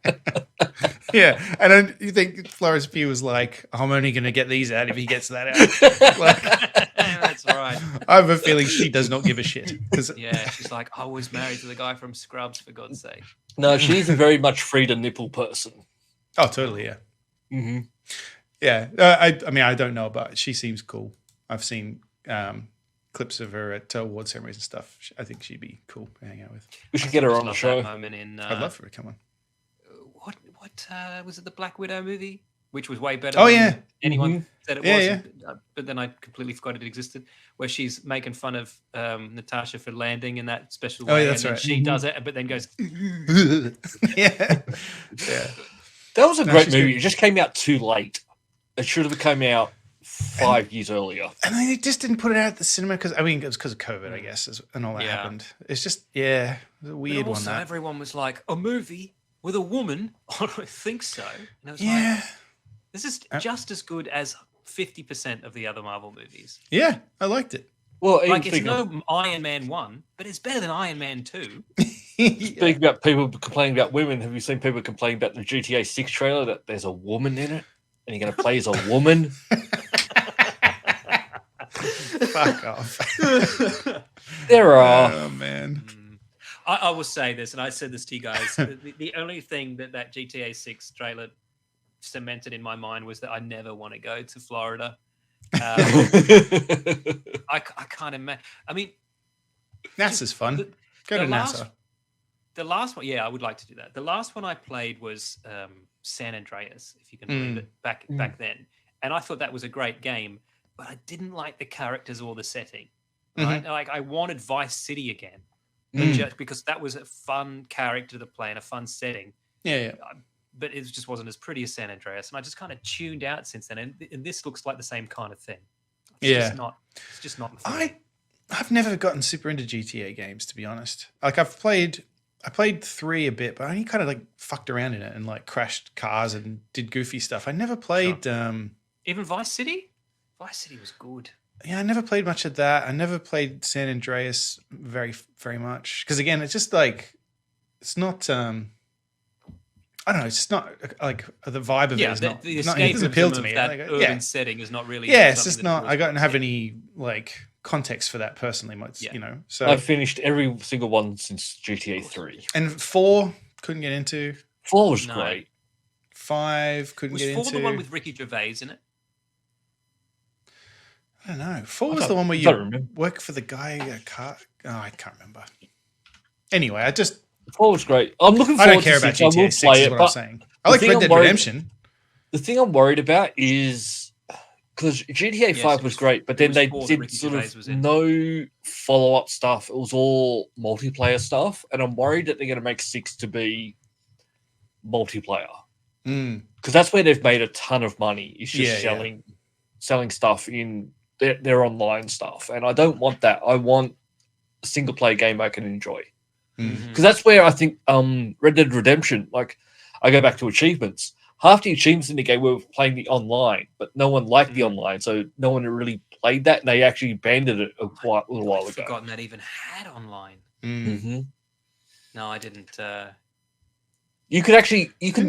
offer? Yeah, and then you think Florence Pugh was like, "I'm only going to get these out if he gets that out." Like, That's right. I have a feeling she does not give a shit. Yeah, she's like, I was married to the guy from Scrubs, for God's sake. No, she's a very much Frida nipple person. Oh, totally, yeah. Mm-hmm. Yeah, I mean, I don't know, but she seems cool. I've seen clips of her at award ceremonies and stuff. I think she'd be cool to hang out with. We should get her on the show. Moment in, I'd love for her to come on. What was it? The Black Widow movie, which was way better. Oh, than yeah. anyone said it Yeah, was. But then I completely forgot it existed. Where she's making fun of Natasha for landing in that special way. Oh, yeah, that's and right. She does it, but then goes. Yeah. That was a great she's movie. good. It just came out too late. It should have come out 5 years earlier. And they just didn't put it out at the cinema because, I mean, it was because of COVID, I guess, and all that happened. It's just, it was a weird one. That Everyone was like, a movie with a woman? I don't think so. And it was yeah. like, this is just as good as 50% of the other Marvel movies. Yeah, I liked it. Well, Like, it's no Iron Man 1, but it's better than Iron Man 2. Speaking about people complaining about women, have you seen people complaining about the GTA 6 trailer that there's a woman in it and you're going to play as a woman? Fuck off. There are. Oh, man. I will say this, and I said this to you guys. The only thing that GTA 6 trailer cemented in my mind was that I never want to go to Florida. I can't imagine. I mean, NASA's fun. Go to NASA. The last one, yeah, I would like to do that. The last one I played was San Andreas, if you can believe it, back then. And I thought that was a great game, but I didn't like the characters or the setting. Right? Like, I wanted Vice City again, just because that was a fun character to play in a fun setting. Yeah. But it just wasn't as pretty as San Andreas, and I just kind of tuned out since then. And this looks like the same kind of thing. It's just not. I've never gotten super into GTA games, to be honest. Like I played 3 a bit, but I only kind of like fucked around in it and like crashed cars and did goofy stuff. I never played even Vice City. Vice City was good. Yeah, I never played much of that. I never played San Andreas very, very much because again, it's just like it's not. I don't know. It's just not like the vibe of it is not. The it doesn't appeal to me. That Like, urban setting is not really. Yeah, it's just not. I don't have any like context for that personally. You know, so I've finished every single one since GTA 3. And 4 couldn't get into. 4 was great. 5 couldn't get into. Was 4 the one with Ricky Gervais in it? I don't know. 4 was the one where you work for the guy car. Oh, I can't remember. Anyway, I just. 4 was great. I'm looking forward I don't care about GTA 6 is what I'm saying. I like Red Dead Redemption. The thing I'm worried about is because GTA 5 was great, but then they did sort of no follow-up stuff. It was all multiplayer stuff, and I'm worried that they're going to make 6 to be multiplayer. Because that's where they've made a ton of money. It's just selling stuff in their online stuff, and I don't want that. I want a single-player game I can enjoy. Because that's where I think Red Dead Redemption, like I go back to achievements. Half the achievements in the game were playing the online, but no one liked the online, so no one really played that, and they actually abandoned it a little while ago. I'd forgotten that even had online. No, I didn't. You can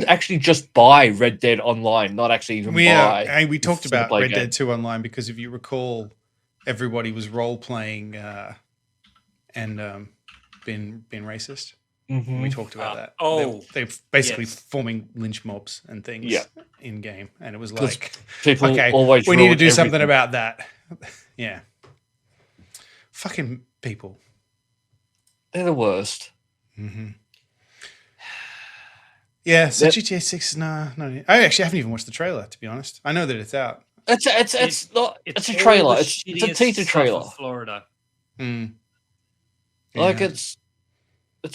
actually just buy Red Dead online, not actually even buy. We talked about Red Dead 2 online because if you recall, everybody was role playing and being racist. We talked about that. They're basically forming lynch mobs and things in game, and it was like, people okay, always we need to do something about that. Yeah, fucking people. They're the worst. Yeah, so GTA 6 no. I actually haven't even watched the trailer, to be honest. I know that it's out. It's a trailer. It's a teaser trailer. Florida. Like it's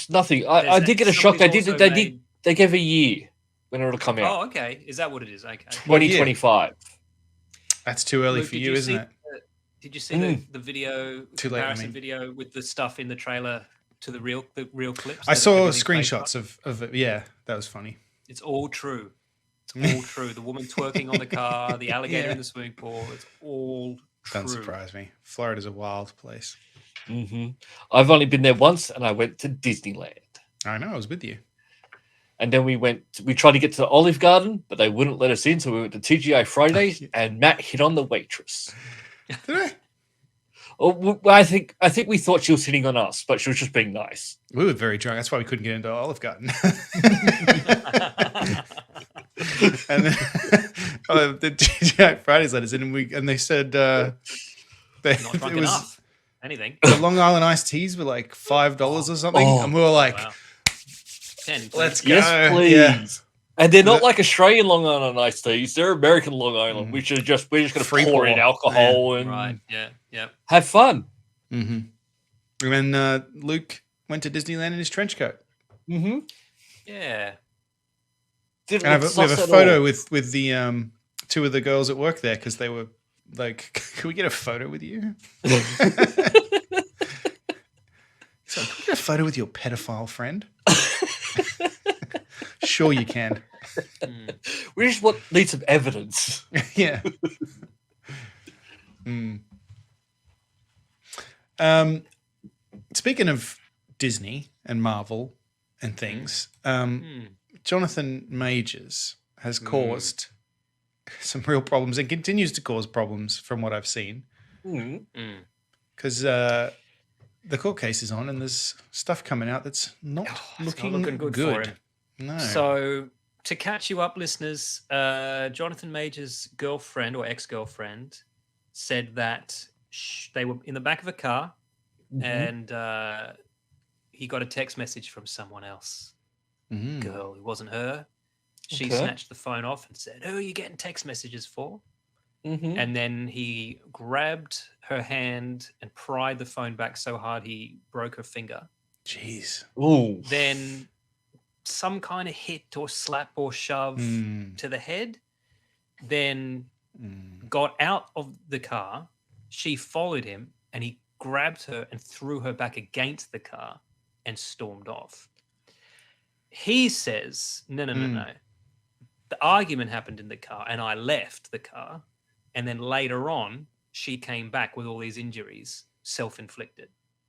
nothing. I did get a shock. They gave a year when it'll come out. Oh, okay. Is that what it is? Okay. 2025. That's too early for you, isn't it? Did you see the video comparison video with the stuff in the trailer to the real clips? I saw screenshots of it. Yeah, that was funny. It's all true. It's all true. The woman twerking on the car, the alligator in the swimming pool. It's all true. Doesn't surprise me. Florida's a wild place. I've only been there once, and I went to Disneyland. I know, I was with you. And then we tried to get to the Olive Garden, but they wouldn't let us in, so we went to TGI Fridays, and Matt hit on the waitress. Did I? I think we thought she was hitting on us, but she was just being nice. We were very drunk. That's why we couldn't get into Olive Garden. And then the TGI Fridays letters in, and they said Not drunk enough. Anything. The Long Island iced teas were like $5 or something, and we were like, wow. 10, please. "Let's go!" Yes, please. Yeah. And they're not like Australian Long Island iced teas; they're American Long Island. We're just going to Free pour pour. in alcohol and Right. Yeah. have fun. Mm-hmm. And then Luke went to Disneyland in his trench coat. Mm-hmm. Yeah. Didn't And look we have sus a at photo all. with the two of the girls at work there because they were like, "Can we get a photo with you?" So, can we get a photo with your pedophile friend? Sure, you can. We just need some evidence. Yeah. Speaking of Disney and Marvel and things, Jonathan Majors has caused some real problems and continues to cause problems from what I've seen. Because the court case is on and there's stuff coming out that's not looking good good. for him. No. So to catch you up, listeners, Jonathan Major's girlfriend or ex-girlfriend said that they were in the back of a car and he got a text message from someone else. Girl, it wasn't her. She snatched the phone off and said, "Who are you getting text messages for?" And then he grabbed her hand and pried the phone back so hard he broke her finger. Jeez. Ooh. Then some kind of hit or slap or shove to the head. Then got out of the car. She followed him and he grabbed her and threw her back against the car and stormed off. He says, no. The argument happened in the car and I left the car. And then later on, she came back with all these injuries, self-inflicted,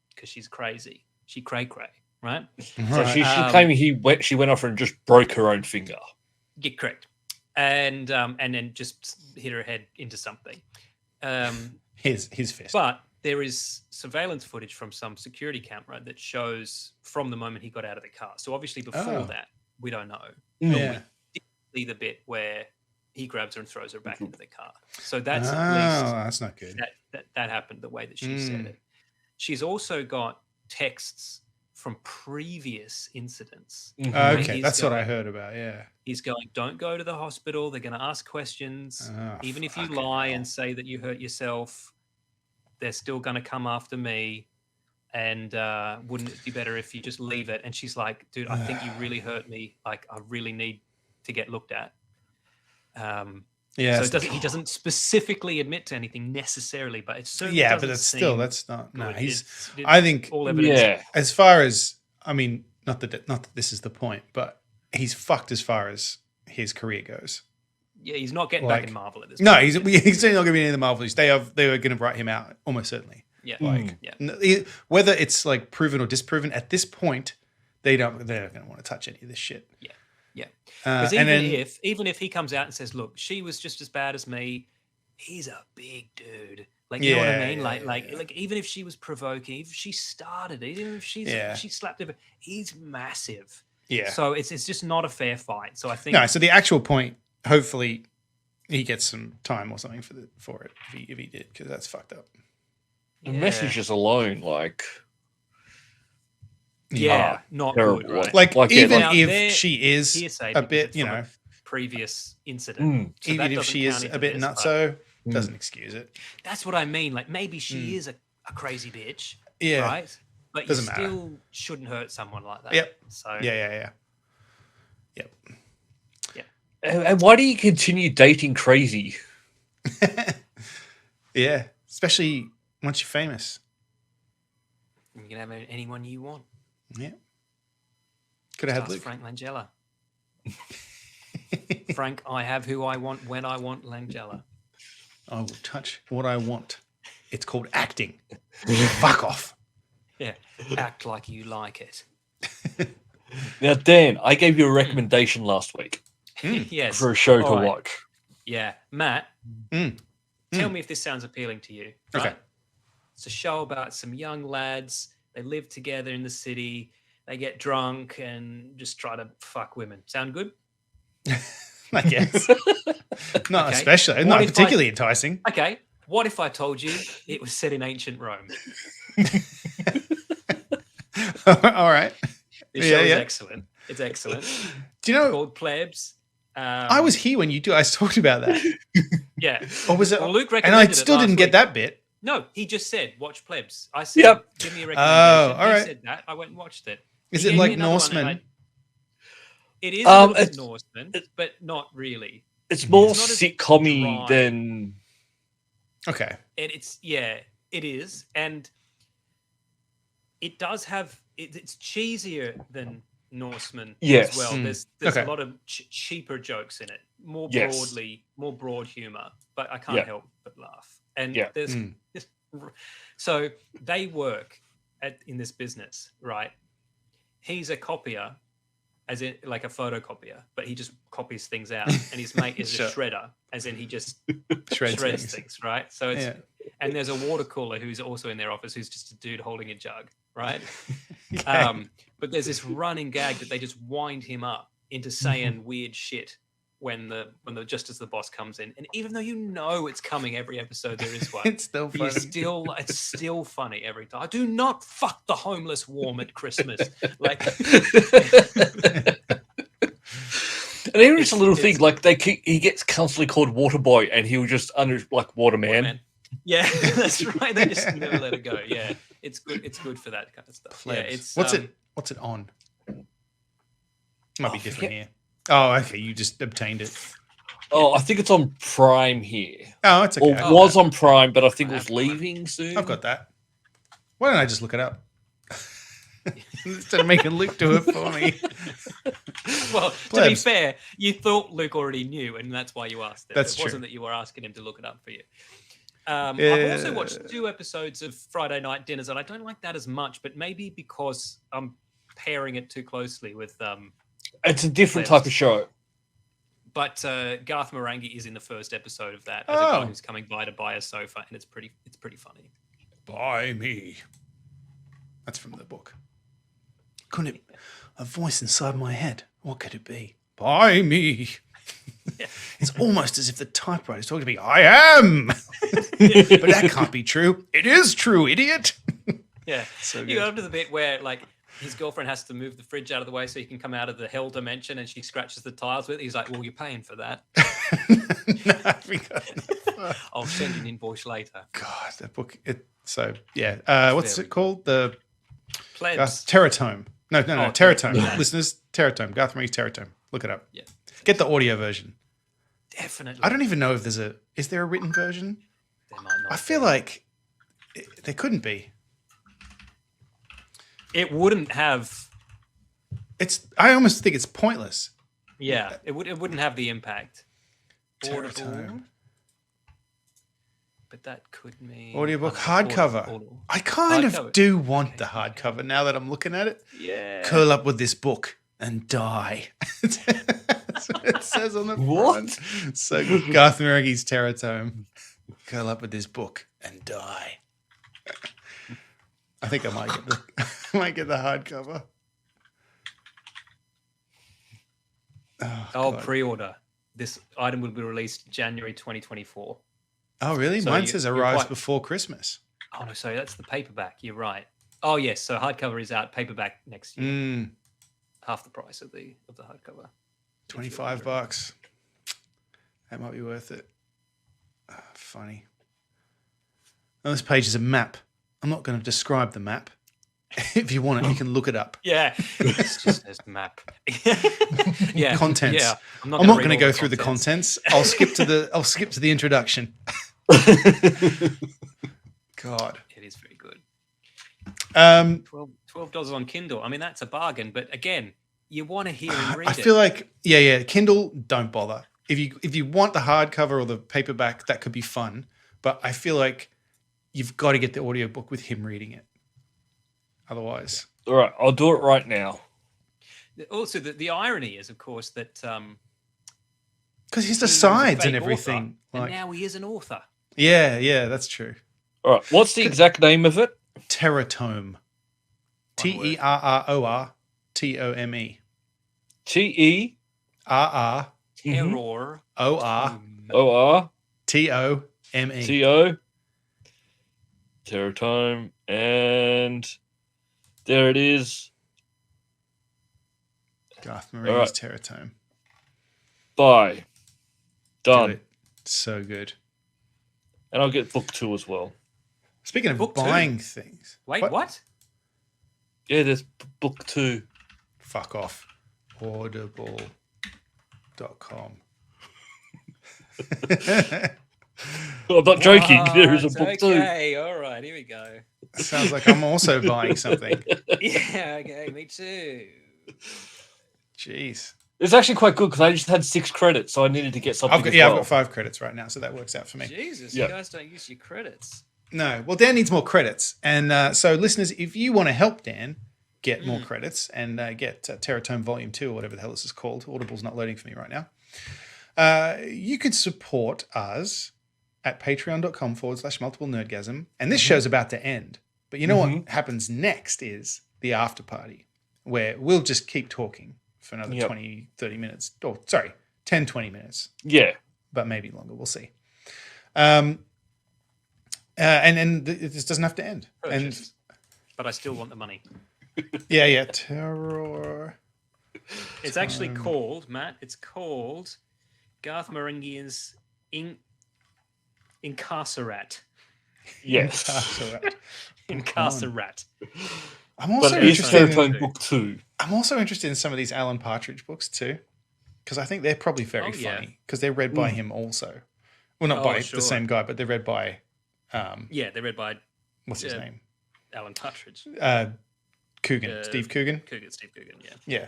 because she's crazy. She cray-cray, right? So she claiming she went off and just broke her own finger. Yeah, correct. And then just hit her head into something. His fist. But there is surveillance footage from some security camera that shows from the moment he got out of the car. So obviously before that, we don't know. Yeah. We did see the bit where he grabs her and throws her back into the car. So that's at least that's not good. that happened the way that she said it. She's also got texts from previous incidents. Okay, that's what I heard about. Yeah. He's going, don't go to the hospital. They're going to ask questions. Even if you lie and say that you hurt yourself, they're still going to come after me. And wouldn't it be better if you just leave it? And she's like, dude, I think you really hurt me. Like, I really need to get looked at. So he doesn't specifically admit to anything necessarily, but it's certainly but that's not. No, I think all evidence. As far as not that this is the point, but he's fucked as far as his career goes. Yeah, he's not getting back in Marvel at this point. No, he's certainly not going to be in the Marvels. They were going to write him out almost certainly. Yeah, whether it's like proven or disproven at this point, they're not going to want to touch any of this shit. Yeah. Because even if he comes out and says, "Look, she was just as bad as me," he's a big dude. Like, you know what I mean? Like even if she was provoking, if she started it, even if she slapped him, he's massive. Yeah. So it's just not a fair fight. So I think no. So the actual point, hopefully, he gets some time or something for it if he did, because that's fucked up. The messages alone, like. Not terrible. good, right? Like even if she is a bit, previous incident, so even if she is a bit nutso, doesn't excuse it. That's what I mean. Like maybe she is a crazy bitch, yeah, right? But doesn't you still shouldn't hurt someone like that. Yep. So Yep. And why do you continue dating crazy? Yeah, especially once you're famous. You can have anyone you want. Yeah. Could have had Luke. Frank Langella. Frank, I have who I want when I want Langella. I will touch what I want. It's called acting. Fuck off. Yeah. Act like you like it. Now, Dan, I gave you a recommendation last week. Yes. For a show to watch. Yeah. Matt, tell me if this sounds appealing to you. Right? Okay. It's a show about some young lads. They live together in the city. They get drunk and just try to fuck women. Sound good? I guess. Not Okay. especially. Not particularly enticing. Okay. What if I told you it was set in ancient Rome? All right. This show is excellent. It's excellent. Do you know? It's called Plebs. I was here when you guys talked about that. Yeah. Or was it? Well, Luke and I still didn't get that bit. No, he just said, watch Plebs. I said, give me a recommendation. Oh, all right. He said that. I went and watched it. Is it like Norseman? It is a little bit Norseman, but not really. It's more sitcom-y than... Okay. And it is. And it does have... It's cheesier than Norseman as well. There's a lot of cheaper jokes in it. More broad humor. But I can't help but laugh. And there's... So they work in this business, right? He's a copier, as in like a photocopier, but he just copies things out. And his mate is a shredder, as in he just shreds things, right? So it's and there's a water cooler who's also in their office, who's just a dude holding a jug, right? But there's this running gag that they just wind him up into saying weird shit when just as the boss comes in, and even though you know it's coming every episode, there is one. It's still funny. It's still funny every time. Do not fuck the homeless warm at Christmas. Like, and even just a little thing like he gets constantly called Water Boy, and he'll just like Waterman. Yeah, that's right. They just never let it go. Yeah, it's good. It's good for that kind of stuff. Plebs. Yeah, it's what's it on? Might be different here. Oh, okay. You just obtained it. Oh, I think it's on Prime here. Oh, it's okay. Or was on Prime, but I think it was leaving soon. I've got that. Why don't I just look it up? Instead of making Luke do it for me. Well, to be fair, you thought Luke already knew, and that's why you asked it. That's true. It wasn't that you were asking him to look it up for you. I've also watched 2 episodes of Friday Night Dinners, and I don't like that as much, but maybe because I'm pairing it too closely with... it's a different type of show. But Garth Marenghi is in the first episode of that as a guy who's coming by to buy a sofa, and it's pretty funny. Buy me. That's from the book. Couldn't it? A voice inside my head. What could it be? Buy me. Yeah. It's almost as if the typewriter is talking to me. I am. But that can't be true. It is true, idiot. Yeah. So you go up to the bit where like his girlfriend has to move the fridge out of the way so he can come out of the hell dimension, and she scratches the tiles with it. He's like, well, you're paying for that. I'll send you an invoice later. God, that book. What's it called? The Plebs. Teratome. No, Teratome. Yeah. Listeners, Teratome. Garth Marenghi's Teratome. Look it up. Yeah. Get the audio version. Definitely. I don't even know if is there a written version? There might not. I feel like there couldn't be. It wouldn't have. I almost think it's pointless. Yeah, it wouldn't have the impact. Teratome. But that could mean audiobook hardcover. I kind of do want the hardcover now that I'm looking at it. Yeah. Curl up with this book and die. That's what it says on the front. So Garth Marenghi's Teratome. Curl up with this book and die. I think I might get the hardcover. I'll pre-order. This item will be released January 2024. Oh, really? So mine says arrives before Christmas. Oh, no, sorry. That's the paperback. You're right. Oh, yes. So hardcover is out. Paperback next year. Half the price of the hardcover. $25. That might be worth it. Funny. On this page is a map. I'm not going to describe the map. If you want it, you can look it up. Yeah, it's just a map. Yeah, contents. Yeah, I'm not going to go through the contents. I'll skip to the introduction. God, it is very good. $12 on Kindle. I mean, that's a bargain. But again, you want to hear and read it. I feel like Kindle, don't bother. If you want the hardcover or the paperback, that could be fun. But I feel like you've got to get the audiobook with him reading it. Otherwise. All right, I'll do it right now. Also, the irony is, of course, that... because he's the sides and everything. Author, and now he is an author. Yeah, that's true. All right. What's the exact name of it? Teratome. Terrortome. Terror. Terror. Ortome. Teratome. And there it is. Garth Marenghi's Teratome. Bye. Done. Do it. So good. And I'll get book 2 as well. Speaking of Book buying 2? things. Wait, what? Yeah, there's book 2. Fuck off. Audible.com. I'm not joking. There is a book 2. Okay, all right, here we go. Sounds like I'm also buying something. Yeah, okay, me too. Jeez. It's actually quite good because I just had 6 credits, so I needed to get something. I've got 5 credits right now, so that works out for me. Jesus, Yeah. you guys don't use your credits. No, well, Dan needs more credits, and so listeners, if you want to help Dan get more credits and get Teratome Volume 2 or whatever the hell this is called, Audible's not loading for me right now. You could support us at patreon.com/multiple nerdgasm, and this show's about to end. But you know what happens next is the after party, where we'll just keep talking for another 20, 30 minutes. Or, sorry, 10, 20 minutes. Yeah. But maybe longer. We'll see. And this doesn't have to end. Purchase. But I still want the money. Yeah. Terror. It's actually called, Matt, it's called Garth Marenghi's Incarcerat. Yes. Incarcerat. I'm also But it's interested Teratome book 2. I'm also interested in some of these Alan Partridge books too, because I think they're probably very funny because they're read by him also. Well, not by the same guy, but they're read by. They're read by. What's his name? Alan Partridge. Coogan. Steve Coogan. Steve Coogan. Yeah.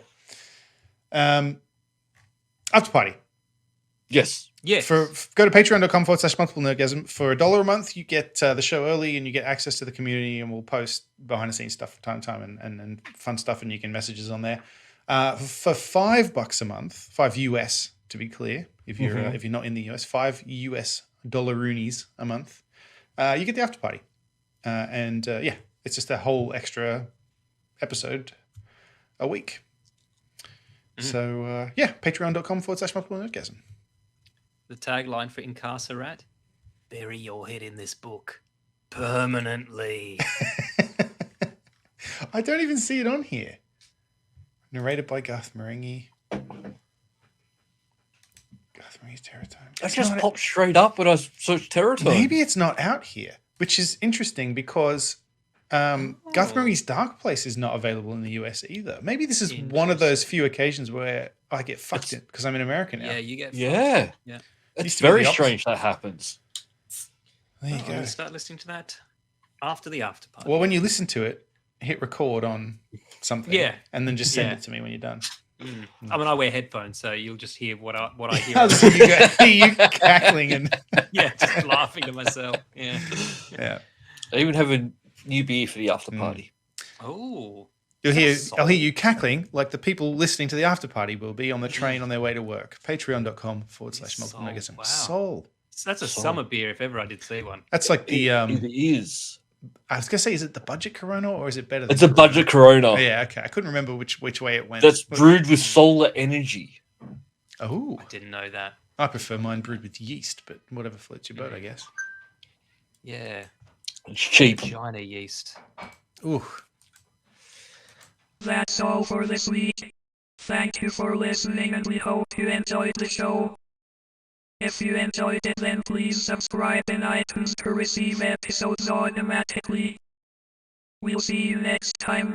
After party. Yes. Yes. Go to patreon.com/multiple nerdgasm. For $1 a month, you get the show early and you get access to the community, and we'll post behind the scenes stuff from time to time and fun stuff, and you can message us on there. For $5 a month, $5 US to be clear, if you're not in the US, $5 US dollaroonies a month, you get the after party, it's just a whole extra episode a week. So patreon.com/multiple nerdgasm. The tagline for Incarcerat: bury your head in this book permanently. I don't even see it on here. Narrated by Garth Marenghi. Garth Marenghi's Teratome. That just popped straight up when I searched Teratome. Maybe it's not out here, which is interesting because Garth Marenghi's Dark Place is not available in the US either. Maybe this is one of those few occasions where I get fucked because I'm in America now. Yeah, you get fucked. Yeah. It's very strange that happens. There you I'm go. going to start listening to that after the after party. Well, when you listen to it, hit record on something. Yeah. And then just send it to me when you're done. I mean, I wear headphones, so you'll just hear what I hear. I'll see you cackling and just laughing to myself. Yeah. I even have a new beer for the after party. Oh. I'll hear you cackling like the people listening to the after party will be on the train on their way to work. Patreon.com/multiple nerdgasm. Wow. Soul. So that's a summer beer if ever I did see one. That's like the It is. I was gonna say, is it the budget Corona or is it better than It's a budget Corona. Oh, yeah, okay. I couldn't remember which way it went. That's brewed with solar energy. Oh. I didn't know that. I prefer mine brewed with yeast, but whatever floats your boat, I guess. Yeah. It's cheap. China yeast. Ooh. That's all for this week. Thank you for listening, and we hope you enjoyed the show. If you enjoyed it, then please subscribe in iTunes to receive episodes automatically. We'll see you next time.